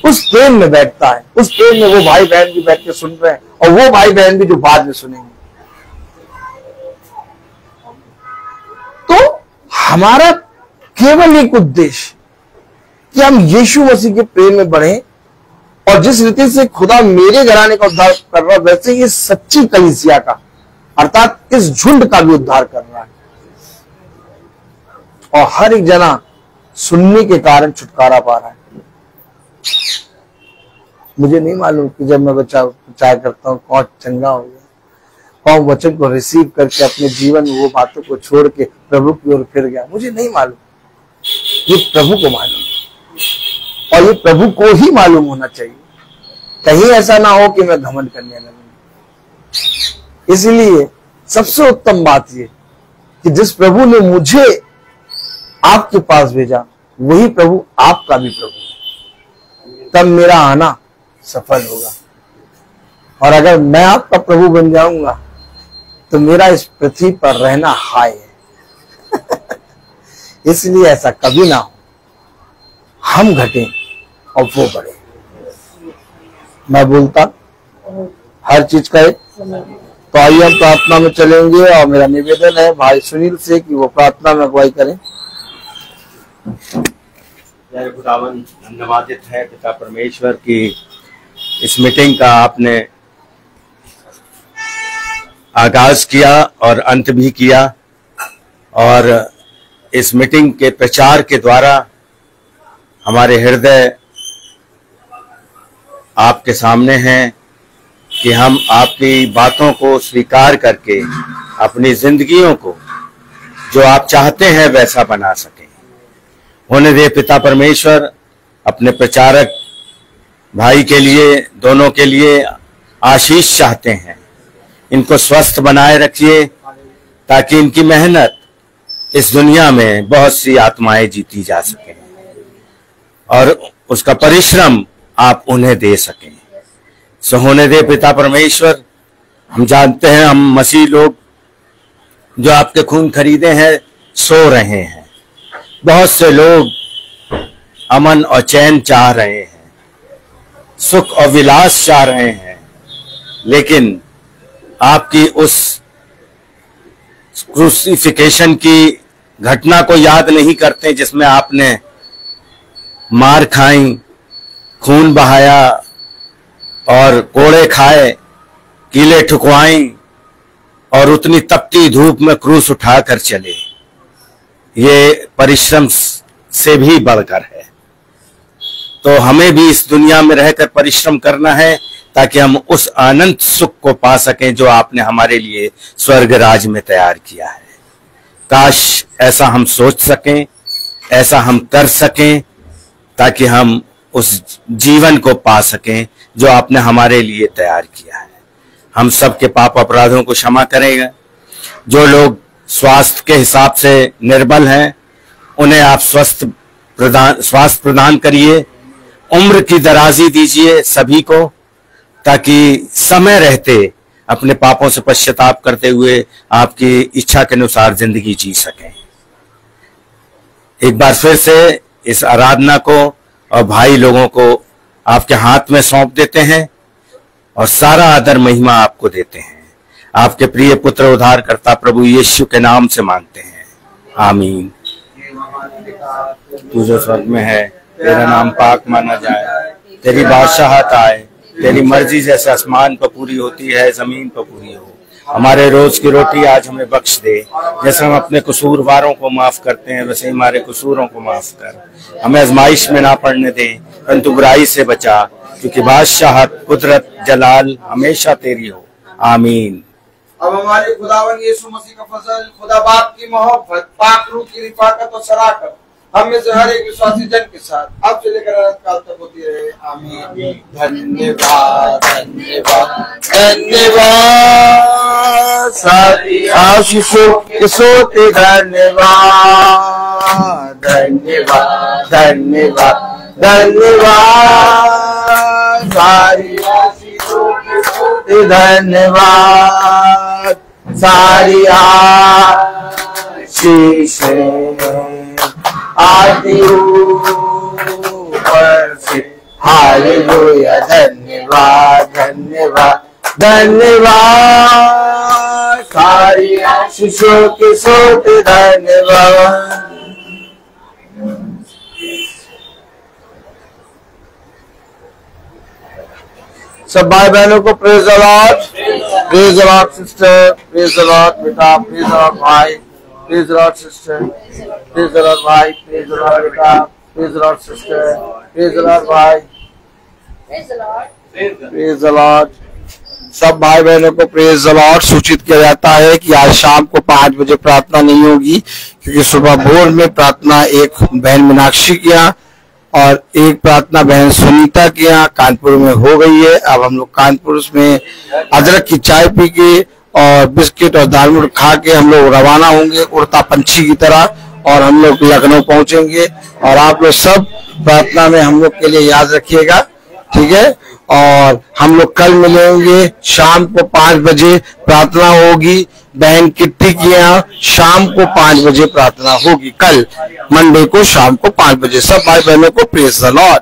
उस प्रेम में बैठता है। उस प्रेम में वो भाई बहन भी बैठ के सुन रहे हैं, और वो भाई बहन भी जो बाद में सुनेंगे। तो हमारा केवल एक उद्देश्य कि हम यीशु मसीह के प्रेम में बढ़े, और जिस रीति से खुदा मेरे घराने का उद्धार कर रहा है, वैसे ये सच्ची कलीसिया का अर्थात इस झुंड का भी उद्धार कर रहा है। और हर एक जना सुनने के कारण छुटकारा पा रहा है। मुझे नहीं मालूम कि जब मैं प्रचार करता हूं कौन चंगा हो गया, कौन वचन को रिसीव करके अपने जीवन में वो बातों को छोड़ के प्रभु की ओर फिर गया। मुझे नहीं मालूम, ये प्रभु को मालूम, और ये प्रभु को ही मालूम होना चाहिए। कहीं ऐसा ना हो कि मैं घमंड करने लगूं। इसलिए सबसे उत्तम बात ये कि जिस प्रभु ने मुझे आपके पास भेजा, वही प्रभु आपका भी प्रभु है। तब मेरा आना सफल होगा। और अगर मैं आपका प्रभु बन जाऊंगा तो मेरा इस पृथ्वी पर रहना हाय है। इसलिए ऐसा कभी ना हो, हम घटें और वो बढ़े। मैं बोलता हर चीज का एक, तो आइए हम प्रार्थना में चलेंगे, और मेरा निवेदन है भाई सुनील से कि वो प्रार्थना में अगुवाई करें। जय खुदावन, धन्यवादित है पिता परमेश्वर की इस मीटिंग का आपने आगाज किया और अंत भी किया, और इस मीटिंग के प्रचार के द्वारा हमारे हृदय आपके सामने हैं कि हम आपकी बातों को स्वीकार करके अपनी जिंदगियों को जो आप चाहते हैं वैसा बना सकें। होने दे पिता परमेश्वर, अपने प्रचारक भाई के लिए, दोनों के लिए आशीष चाहते हैं। इनको स्वस्थ बनाए रखिए ताकि इनकी मेहनत इस दुनिया में बहुत सी आत्माएं जीती जा सकें, और उसका परिश्रम आप उन्हें दे सकें। सो होने दे पिता परमेश्वर। हम जानते हैं हम मसीह लोग जो आपके खून खरीदे हैं सो रहे हैं। बहुत से लोग अमन और चैन चाह रहे हैं, सुख और विलास चाह रहे हैं, लेकिन आपकी उस क्रूसिफिकेशन की घटना को याद नहीं करते जिसमें आपने मार खाई, खून बहाया और कोड़े खाए, कीले ठुकवाई और उतनी तपती धूप में क्रूस उठाकर चले। ये परिश्रम से भी बढ़कर है। तो हमें भी इस दुनिया में रहकर परिश्रम करना है ताकि हम उस अनंत सुख को पा सकें जो आपने हमारे लिए स्वर्ग राज में तैयार किया है। काश ऐसा हम सोच सकें, ऐसा हम कर सकें, ताकि हम उस जीवन को पा सकें जो आपने हमारे लिए तैयार किया है। हम सबके पाप अपराधों को क्षमा करेगा। जो लोग स्वास्थ्य के हिसाब से निर्बल हैं, उन्हें आप स्वास्थ्य प्रदान करिए। उम्र की दराजी दीजिए सभी को, ताकि समय रहते अपने पापों से पश्चाताप करते हुए आपकी इच्छा के अनुसार जिंदगी जी सकें। एक बार फिर से इस आराधना को और भाई लोगों को आपके हाथ में सौंप देते हैं और सारा आदर महिमा आपको देते हैं। आपके प्रिय पुत्र उद्धारकर्ता प्रभु यीशु के नाम से मांगते हैं, आमीन। तू जो स्वर्ग में है, तेरा नाम पाक माना जाए, तेरी बादशाहत आए, तेरी मर्जी जैसे आसमान पर पूरी होती है जमीन पर पूरी हो। हमारे रोज की रोटी आज हमें बख्श दे। जैसे हम अपने कसूरवारों को माफ करते हैं, वैसे हमारे कसूरों को माफ कर। हमें आजमाइश में ना पड़ने दे, परंतु बुराई से बचा, क्योंकि बादशाहत, कुदरत, जलाल हमेशा तेरी हो। आमीन। अब हमारे खुदावन यीशु मसीह का फजल, खुदा बाप की मोहब्बत, पाक रूह की रिफाकत और शराकत हम में से हर एक विश्वासी जन के साथ अब से लेकर अनंत काल तक होती रहे। आमीन। धन्यवाद धन्यवाद धन्यवाद सारी आशीषों के सोते धन्यवाद धन्यवाद धन्यवाद धन्यवाद सारी आशीषों के सोते धन्यवाद सारी आशीषें आती ऊपर से। हालेलुया। धन्यवाद धन्यवाद धन्यवाद सारी आशीषों के सोते धन्यवाद। सब भाई बहनों को praise the Lord, praise the Lord sister, praise the Lord बेटा, प्रेज द लॉर्ड भाई, praise the Lord sister, praise the Lord भाई, प्रेज द लॉर्ड बेटा, praise the Lord sister, praise the Lord भाई, प्रेज द लॉर्ड। सब भाई बहनों को praise the Lord सूचित किया जाता है कि आज शाम को 5 बजे प्रार्थना नहीं होगी, क्योंकि सुबह भोर में प्रार्थना एक बहन मीनाक्षी के यहाँ और एक प्रार्थना बहन सुनीता के यहाँ कानपुर में हो गई है। अब हम लोग कानपुर में अदरक की चाय पी के और बिस्किट और दालमोट खा के हम लोग रवाना होंगे उड़ता पंछी की तरह, और हम लोग लखनऊ पहुंचेंगे। और आप लोग सब प्रार्थना में हम लोग के लिए याद रखिएगा, ठीक है। और हम लोग कल मिलेंगे शाम को 5 बजे प्रार्थना होगी। बहन किट्टी के यहाँ शाम को 5 बजे प्रार्थना होगी, कल मंडे को शाम को 5 बजे। सब भाई बहनों को प्रेज द लॉर्ड।